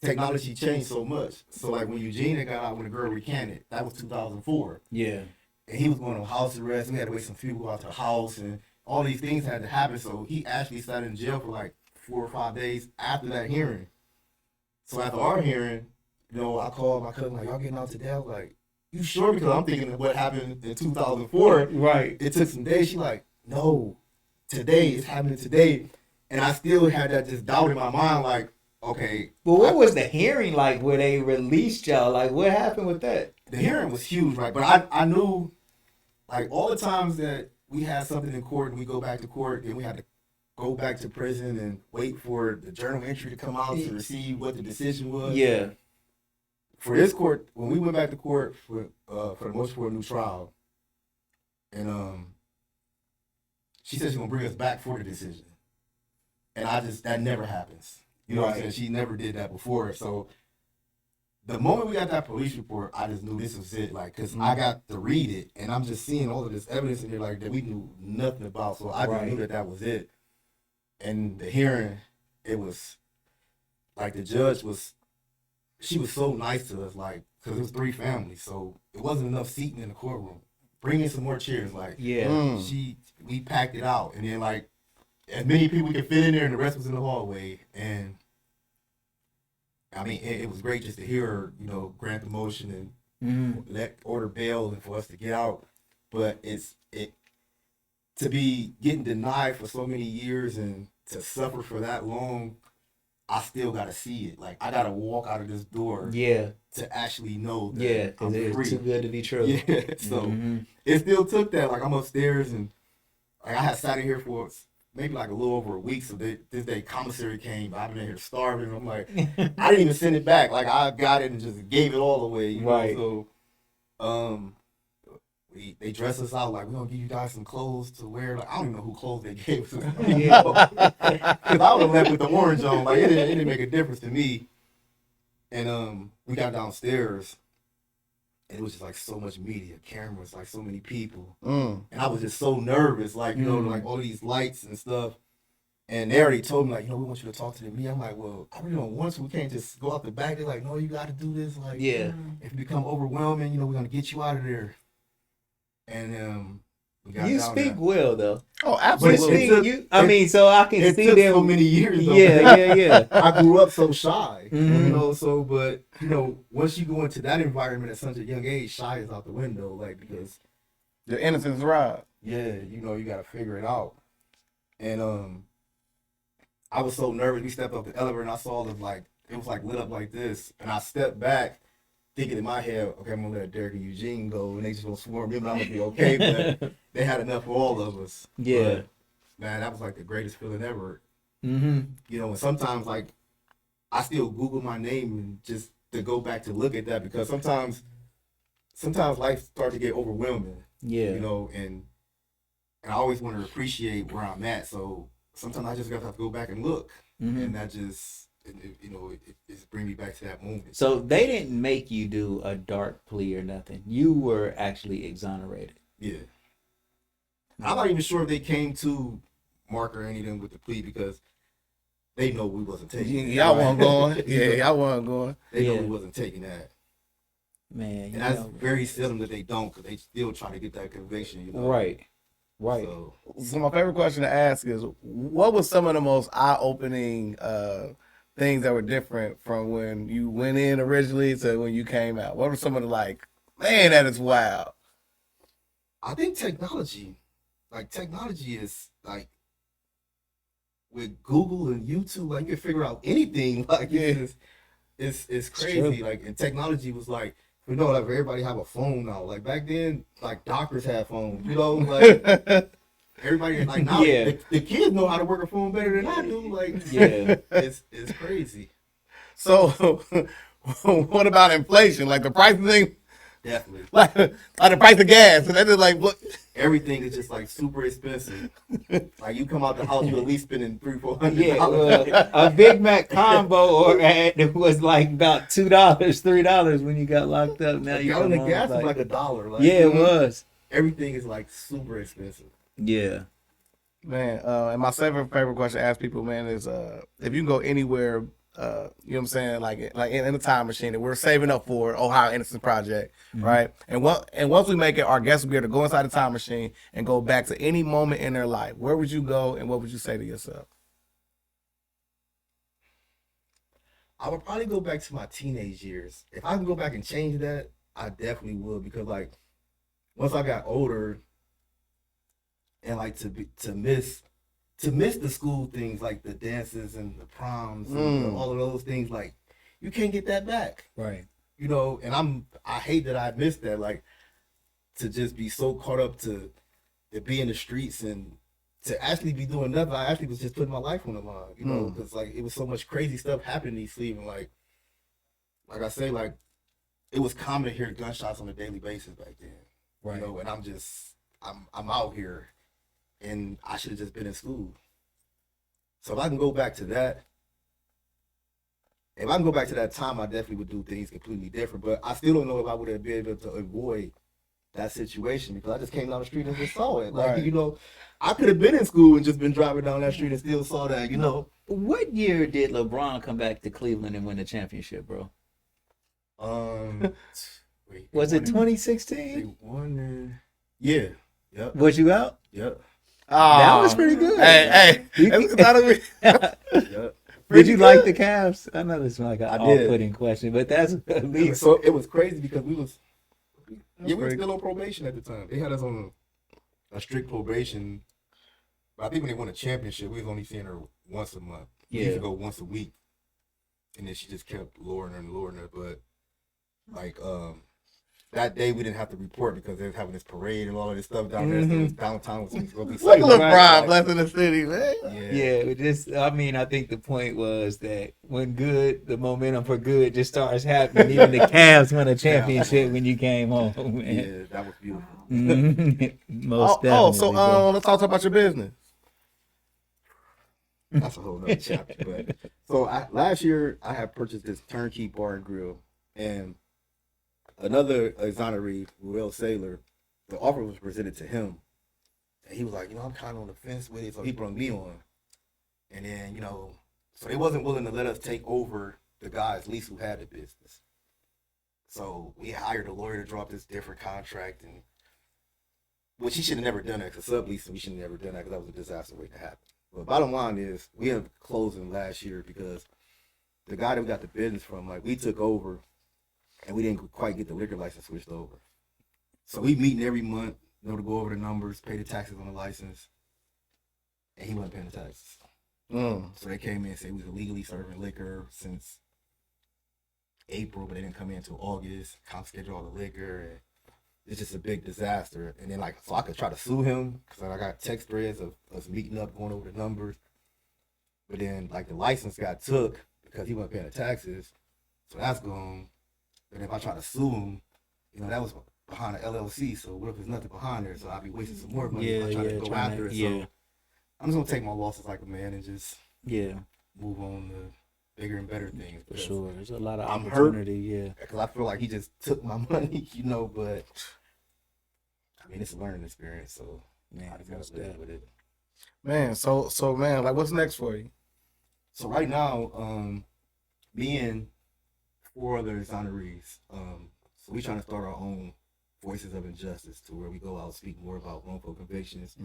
technology changed so much. So, like, when Eugene got out, when the girl recanted, that was 2004. Yeah. And he was going on house arrest. We had to wait some people out to the house, and all these things had to happen. So he actually sat in jail for like 4 or 5 days after that hearing. So after our hearing, I called my cousin, like, y'all getting out today? I was like, you sure? Because I'm thinking of what happened in 2004. Right. It took some days. She like, no, today, it's happening today. And I still had that just doubt in my mind, like, okay. Well, what was the hearing like where they released y'all? Like, what happened with that? The hearing was huge, right? But I knew, like, all the times that we had something in court and we go back to court and we had to go back to prison and wait for the journal entry to come out to receive what the decision was. Yeah. For this court, when we went back to court for the motion for a new trial, and she said she's gonna bring us back for the decision, and that never happens. You know what I'm saying? She never did that before. So the moment we got that police report, I just knew this was it. Like, cause I got to read it, and I'm just seeing all of this evidence in there, like, that we knew nothing about. So I just knew that was it. And the hearing, it was like the judge she was so nice to us, like, cause it was 3 families, so it wasn't enough seating in the courtroom. Bring in some more chairs, like, we packed it out, and then, like, as many people could fit in there, and the rest was in the hallway. And I mean, it was great just to hear her, grant the motion and order bail and for us to get out. But to be getting denied for so many years and to suffer for that long, I still gotta see it. Like, I gotta walk out of this door to actually know that I'm free. It's too good to be true. Yeah, so it still took that. Like, I'm upstairs, and like, I had sat in here for maybe like a little over a week. So this day commissary came, I've been in here starving. I'm like, I didn't even send it back. Like, I got it and just gave it all away. Right. So, they dress us out like we're gonna give you guys some clothes to wear. Like I don't even know who clothes they gave us. Yeah. Because I would have left with the orange on. Like it didn't make a difference to me. And we got downstairs, and it was just like so much media, cameras, like so many people, and I was just so nervous, like you know, like all these lights and stuff. And they already told me like, we want you to talk to the media. I'm like, well, I really don't want to. We can't just go out the back. They're like, no, you got to do this. Like, Yeah. if you become overwhelming, we're gonna get you out of there. And we got You down speak there. well though. Oh, You absolutely. speak, I mean, so I can It see took them. so many years. Though, Yeah. I grew up so shy, Mhm. so, but, once you go into that environment at such a young age, shy is out the window, like, because, The innocence robbed. yeah, you got to figure it out. And, I was so nervous. We stepped up the elevator and I saw them, like, it was, like, lit up like this. And I stepped back, thinking in my head, okay, I'm going to let Derek and Eugene go, and they just going to swarm me, but I'm going to be okay. But they had enough for all of us. Yeah. But, man, that was, like, the greatest feeling ever. Mm-hmm. And sometimes like I still Google my name and just to go back to look at that because sometimes life starts to get overwhelming, Yeah. and I always want to appreciate where I'm at. So sometimes I just got to go back and look, Mhm. and that just it brings me back to that moment. So they didn't make you do a dark plea or nothing. You were actually exonerated. Yeah, I'm not even sure if they came to Mark or any of them with the plea because they know we wasn't taking it. Y'all wasn't going. Yeah, y'all wasn't going. They know Yeah. we wasn't taking that. Man, And you that's know. very seldom that they don't, because they still try to get that conviction, Right. Right. So, So my favorite question to ask is, what was some of the most eye-opening things that were different from when you went in originally to when you came out? What were some of the man, that is wild. I think technology is like with Google and YouTube, like you can figure out anything. Like it's crazy. true. Like, and technology was like, like everybody have a phone now. Like back then, like doctors had phones. Like everybody like now, Yeah. the kids know how to work a phone better than I do. Like Yeah. it's crazy. So, what about inflation? Like the price thing, Definitely. like the price of gas, and that is like what? Everything is just like super expensive. Like you come out the house, you at least spending $300-$400. Yeah, a Big Mac combo or it was like about $2, $3 when you got locked up. Now A you gallon come of home, gas is like, like $1. Like, yeah, it was. Everything is like super expensive. Yeah. Man, and my favorite question to ask people, man, is if you can go anywhere, you know what I'm saying, like in a time machine that we're saving up for Ohio Innocence Project, right? And once we make it, our guests will be able to go inside the time machine and go back to any moment in their life. Where would you go, and what would you say to yourself? I would probably go back to my teenage years. If I can go back and change that, I definitely would, because like once I got older and like to miss the school things, like the dances and the proms and all of those things, like you can't get that back. Right. And I hate that I missed that, like to just be so caught up to be in the streets and to actually be doing nothing. I actually was just putting my life on the line, because like it was so much crazy stuff happening in East Cleveland. Like I say, like it was common to hear gunshots on a daily basis back then. Right. And I'm out here, and I should have just been in school. So if I can go back to that, time, I definitely would do things completely different. But I still don't know if I would have been able to avoid that situation, because I just came down the street and just saw it. Like, Right. I could have been in school and just been driving down that street and still saw that, What year did LeBron come back to Cleveland and win the championship, bro? Wait, Was they it won 2016? They won yeah. Yep. Was you out? Yep. That was pretty good. Hey, You- it's not a- Yep. Did you like the Cavs? I know this is like an I did. off-putting question, but that's at It was, least. so it was crazy because we were great. still on probation at the time. They had us on a strict probation. But I think when they won a championship, we was only seeing her once a month. We used Yeah. to go once a week. And then she just kept lowering her and lowering her. But like that day we didn't have to report because they was having this parade and all of this stuff down there. So it was downtown was going to be Look at safe. LeBron blessing the city, man. I mean, I think the point was that when the momentum for good just starts happening. Even the Cavs won a championship when you came home, man. Yeah, that was beautiful. Mhm. Most Oh, definitely. so bro. let's talk about your business. That's a whole nother chapter. But so last year I had purchased this turnkey bar and grill, and another exoneree, Ruel Saylor, the offer was presented to him, and he was like, I'm kind of on the fence with it, so he brought me on, and then so they wasn't willing to let us take over the guy's lease who had the business, so we hired a lawyer to draw up this different contract, and which he should have never done that because sublease, we should have never done that because that was a disaster waiting to happen. But bottom line is, we ended up closing last year because the guy that we got the business from, like, we took over and we didn't quite get the liquor license switched over. So we meeting every month, to go over the numbers, pay the taxes on the license, and he wasn't paying the taxes. So they came in and said we was illegally serving liquor since April, but they didn't come in until August, confiscated all the liquor, and it's just a big disaster. And then, so I could try to sue him because I got text threads of us meeting up, going over the numbers. But then, the license got took because he wasn't paying the taxes, so that's gone. And if I try to sue him, that was behind the LLC. So what if there's nothing behind there? So I'd be wasting some more money if I try to go after it. So I'm just gonna take my losses like a man and just move on to bigger and better things. For sure, there's a lot of I'm opportunity. because I feel like he just took my money, But I mean, it's a learning experience, so I just gotta live with it. Man, so man, what's next for you? So right now, me and 4 other exonerees, so we trying to start our own Voices of Injustice, to where we go out and speak more about wrongful convictions.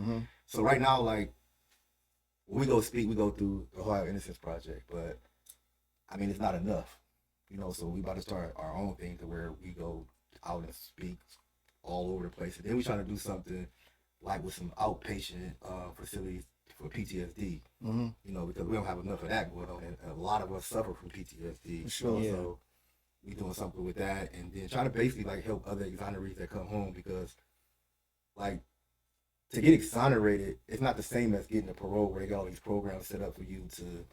So right now, when we go speak, we go through the Ohio Innocence Project, but I mean, it's not enough, so we about to start our own thing to where we go out and speak all over the place. And then we trying to do something with some outpatient facilities for PTSD, because we don't have enough of that going on, and a lot of us suffer from PTSD. Sure. So we doing something with that, and then trying to basically help other exonerees that come home, because to get exonerated, it's not the same as getting a parole where they got all these programs set up for you to,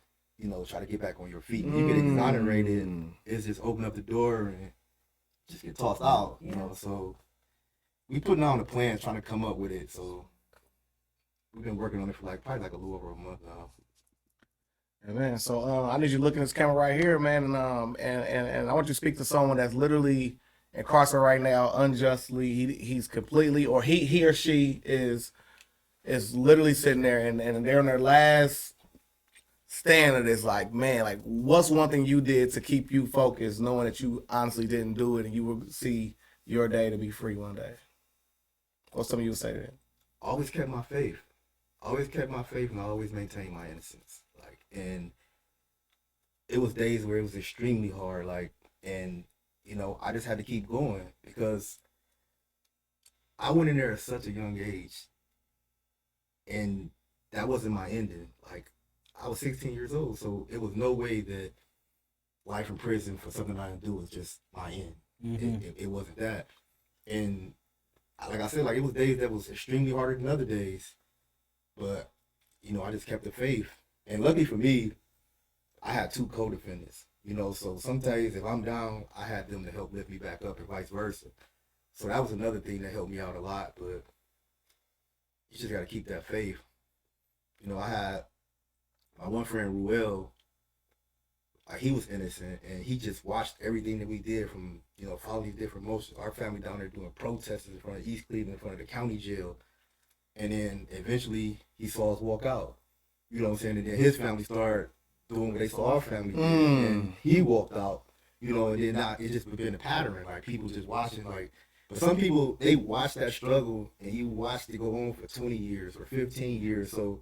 try to get back on your feet. When you get exonerated, it's just open up the door and just get tossed out, So we putting on a plan, trying to come up with it. So we've been working on it for probably a little over a month now. Yeah, man. So I need you to look in this camera right here, man, and I want you to speak to someone that's literally incarcerated right now unjustly. He's completely, or he or she is literally sitting there and they're on their last stand of this. Man, what's one thing you did to keep you focused, knowing that you honestly didn't do it and you will see your day to be free one day? What's something you would say to that? Always kept my faith. And I always maintained my innocence. And it was days where it was extremely hard. And I just had to keep going because I went in there at such a young age, and that wasn't my ending. I was 16 years old, so it was no way that life in prison for something I didn't do was just my end. It wasn't that. And like I said, it was days that was extremely harder than other days, but I just kept the faith. And luckily for me, I had 2 co-defendants, so some days if I'm down, I had them to help lift me back up and vice versa. So that was another thing that helped me out a lot, but you just got to keep that faith. I had my one friend, Ruel, he was innocent, and he just watched everything that we did from, following these different motions. Our family down there doing protests in front of East Cleveland, in front of the county jail. And then eventually he saw us walk out. You know what I'm saying? And then his family started doing what they saw our family do. And he walked out, and then now it's just been a pattern. People just watching, but some people, they watch that struggle, and you watched it go on for 20 years or 15 years. So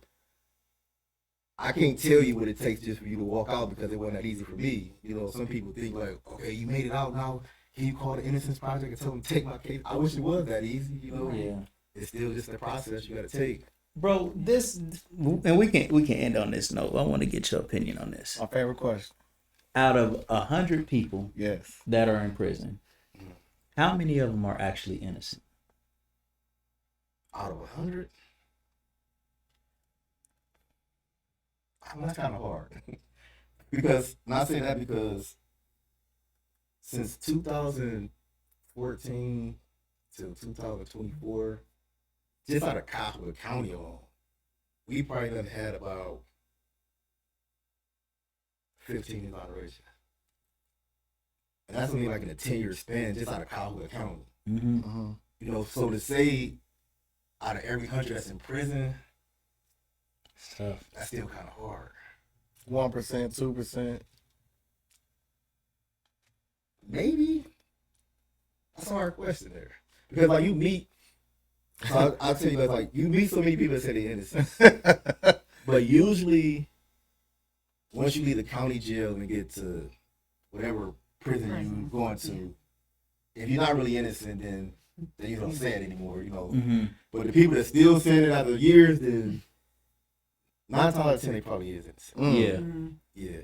I can't tell you what it takes just for you to walk out, because it wasn't that easy for me. Some people think okay, you made it out now. Can you call the Innocence Project and tell them to take my case? I wish it was that easy, Yeah. It's still just a process you got to take. Bro, and we can end on this note. I want to get your opinion on this. My favorite question. Out of 100 people Yes. that are in prison, How many of them are actually innocent? Out of 100, that's kind of hard. Because not saying that because since 2014 to 2024, just out of Cuyahoga County alone, we probably done had about 15 exonerations. And that's only like in a 10-year span just out of Cuyahoga County. Mm-hmm. You know, so to say out of every 100 that's in prison, It's tough. that's still kind of hard. 1%, 2%. Maybe. That's a hard question there. Because like you meet, so I'll tell you guys, like you meet so many people that say they're innocent. But usually once you leave the county jail and get to whatever prison you're going to, if you're not really innocent, then you don't say it anymore, you know. Mm-hmm. But the people that still saying it after years, then 9 times out of 10 they probably is innocent. Yeah. Yeah.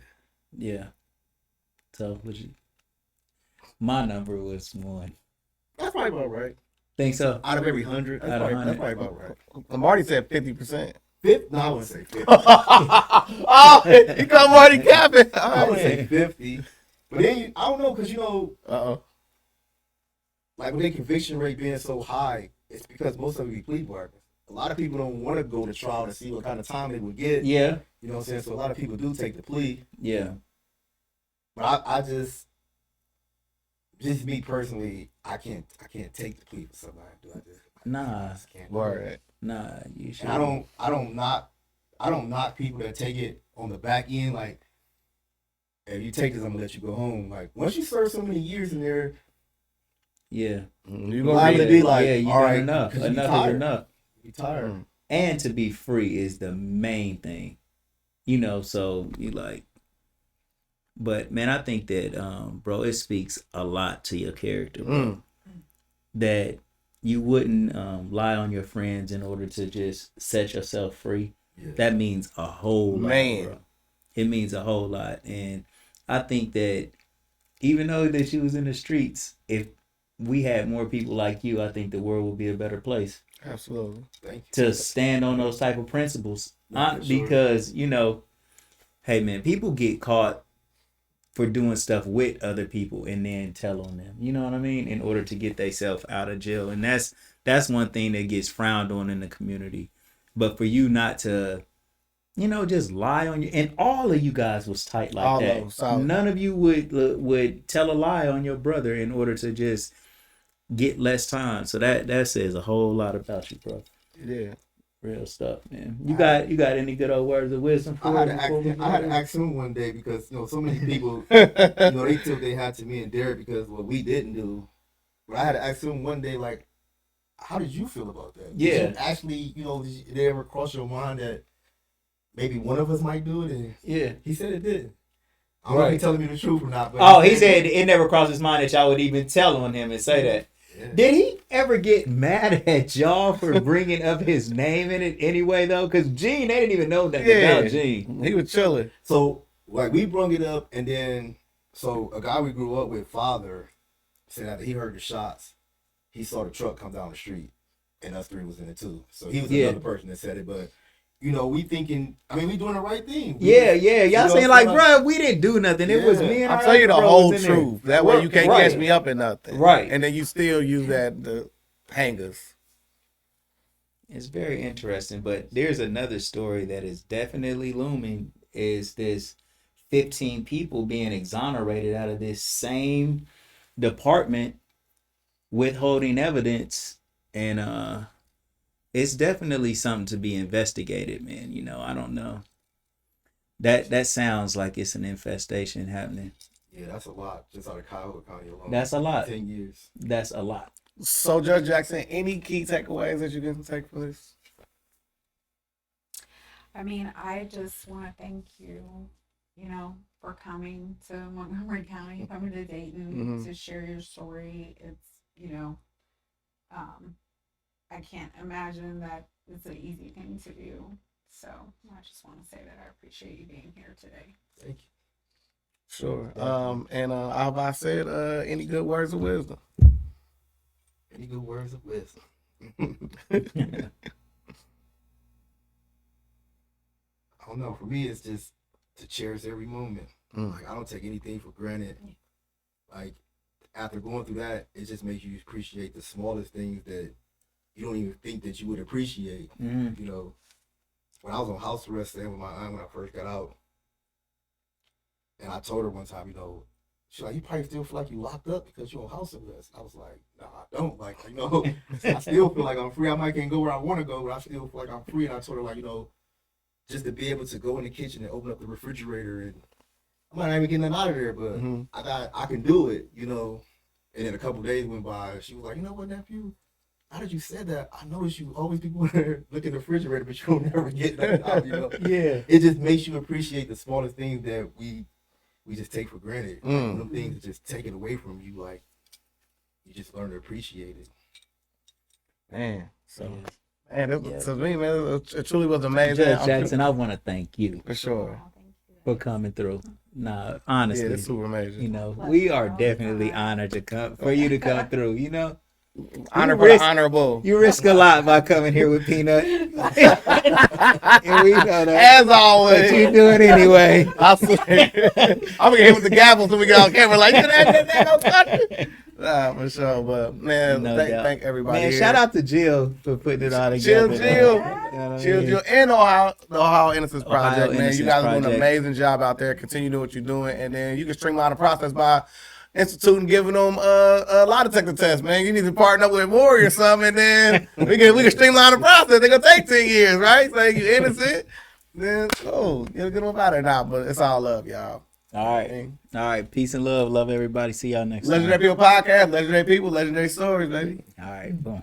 Yeah. So, my number was 1. That's probably about right. Think so? Out of every 100, that's, Out of probably, that's 100. probably about right. Marty said 50%. No, I wouldn't say 50. Oh, you got Marty capping. I would say 50. But then, I don't know, because, you know, Uh-oh. like with their conviction rate being so high, it's because most of it be plea bargains. A lot of people don't want to go to trial to see what kind of time they would get. Yeah. You know what I'm saying? So a lot of people do take the plea. Yeah. But I just me personally, I can't take the plea for somebody. Do I just? Nah. I just can't. Word. Nah. You should. And I don't knock people that take it on the back end. Like, if you take this, I'm gonna let you go home. Like, once you serve so many years in there, Yeah. You liable gonna to be be like, yeah, you all done right, enough. 'cause you Enough is tired. enough. You tired. And to be free is the main thing. You know, so you like. But man, I think that bro, it speaks a lot to your character, bro. That you wouldn't lie on your friends in order to just set yourself free. Yeah. That means a whole lot, Man. bro. It means a whole lot. And I think that even though that you was in the streets, if we had more people like you, I think the world would be a better place Absolutely. Thank you. to stand on those type of principles. Yeah, for sure. Because, you know, hey man, people get caught for doing stuff with other people and then tell on them. You know what I mean? In order to get themselves out of jail. And that's one thing that gets frowned on in the community. But for you not to, you know, just lie on you, and all of you guys was tight like All that. of them, solid. None of you would tell a lie on your brother in order to just get less time. So that says a whole lot about you, bro. Yeah. Real stuff, man. You got any good old words of wisdom for I us had before we to go? ask him one day because you know so many people they took they had to me and Derek because what we didn't do. But I had to ask him one day like, how did you feel about that? Yeah. Did you actually, you know, did it ever cross your mind that maybe one of us might do it? And Yeah. he said it did. I don't know if he's telling me the truth or not. But Oh, he said it never crossed his mind that y'all would even tell on him and say that. Yeah. Did he ever get mad at y'all for bringing up his name in it anyway, though? Because Gene, they didn't even know that about Gene. He was chilling. So like we brung it up, and then so a guy we grew up with, father, said after he heard the shots, he saw the truck come down the street, and us 3 was in it too. So he was Yeah. another person that said it, but you know, we thinking, I mean, we doing the right thing. Yeah. Y'all You know, saying so like, like- bruh, we didn't do nothing. It was Yeah. me and I'll our tell you the other whole bros in there. truth. That way you can't Right. catch me up in nothing. Right. And then you still use the hangers. It's very interesting, but there's another story that is definitely looming. Is this 15 people being exonerated out of this same department, withholding evidence, and it's definitely something to be investigated, man. You know, I don't know. That sounds like it's an infestation happening. Yeah, that's a lot. Just out of Cuyahoga County alone. That's a lot. 10 years. That's a lot. So, Judge Jackson, any key takeaways that you can take from this? I mean, I just want to thank you, you know, for coming to Montgomery County, coming to Dayton Mhm. to share your story. It's, you know, I can't imagine that it's an easy thing to do. So I just want to say that I appreciate you being here today. Thank you. Sure. And how about I said, any good words of wisdom? Any good words of wisdom? I don't know. For me, it's just to cherish every moment. Like I don't take anything for granted. Like after going through that, it just makes you appreciate the smallest things that you don't even think that you would appreciate. You know, when I was on house arrest staying with my aunt when I first got out, and I told her one time, you know, she's like, you probably still feel like you locked up because you're on house arrest. I was like, no, I don't. Like, you know, I still feel like I'm free. I might can't go where I want to go, but I still feel like I'm free. And I told her, like, you know, just to be able to go in the kitchen and open up the refrigerator, and I might not even get nothing out of there, but I can do it, you know. And then a couple days went by, and she was like, you know what, nephew? Now that you said that, I noticed you always be going there look in the refrigerator, but you don't never get nothing out, you know. Yeah. It just makes you appreciate the smallest things that we just take for granted. Like, when them things are just taken away from you, like you just learn to appreciate it. Man, So, to me, man, it truly was amazing. Judge Jackson, I want to thank you For sure. for coming through. Nah, Yeah, honestly, it's super amazing. you know, we are definitely honored to come for you to come through. You know, Honor you for the risk- honorable. you risk a lot by coming here with Peanut, and we know that. As But always. you do it anyway. I swear. I'm gonna get hit with the gavel so we get on camera like, that. Nah, for sure. But man, No thank, doubt. thank everybody. Man, here. shout out to Jill for putting it all Jill, together. Jill. You know what I Chill, mean? Jill, and the Ohio Innocence Ohio Project, man. Innocence You guys are doing an Project. amazing job out there. Continue doing what you're doing, and then you can streamline the process by instituting giving them a lie detector test, man. You need to partner up with Maury or something, and then we can streamline the process. They're gonna take 10 years, right? Say you innocent, then get them up out of there now. But it's all love, y'all. All right. Peace and love. Love everybody. See y'all next Legendary time. People Podcast, Legendary People, Legendary Stories, baby. All right. Boom.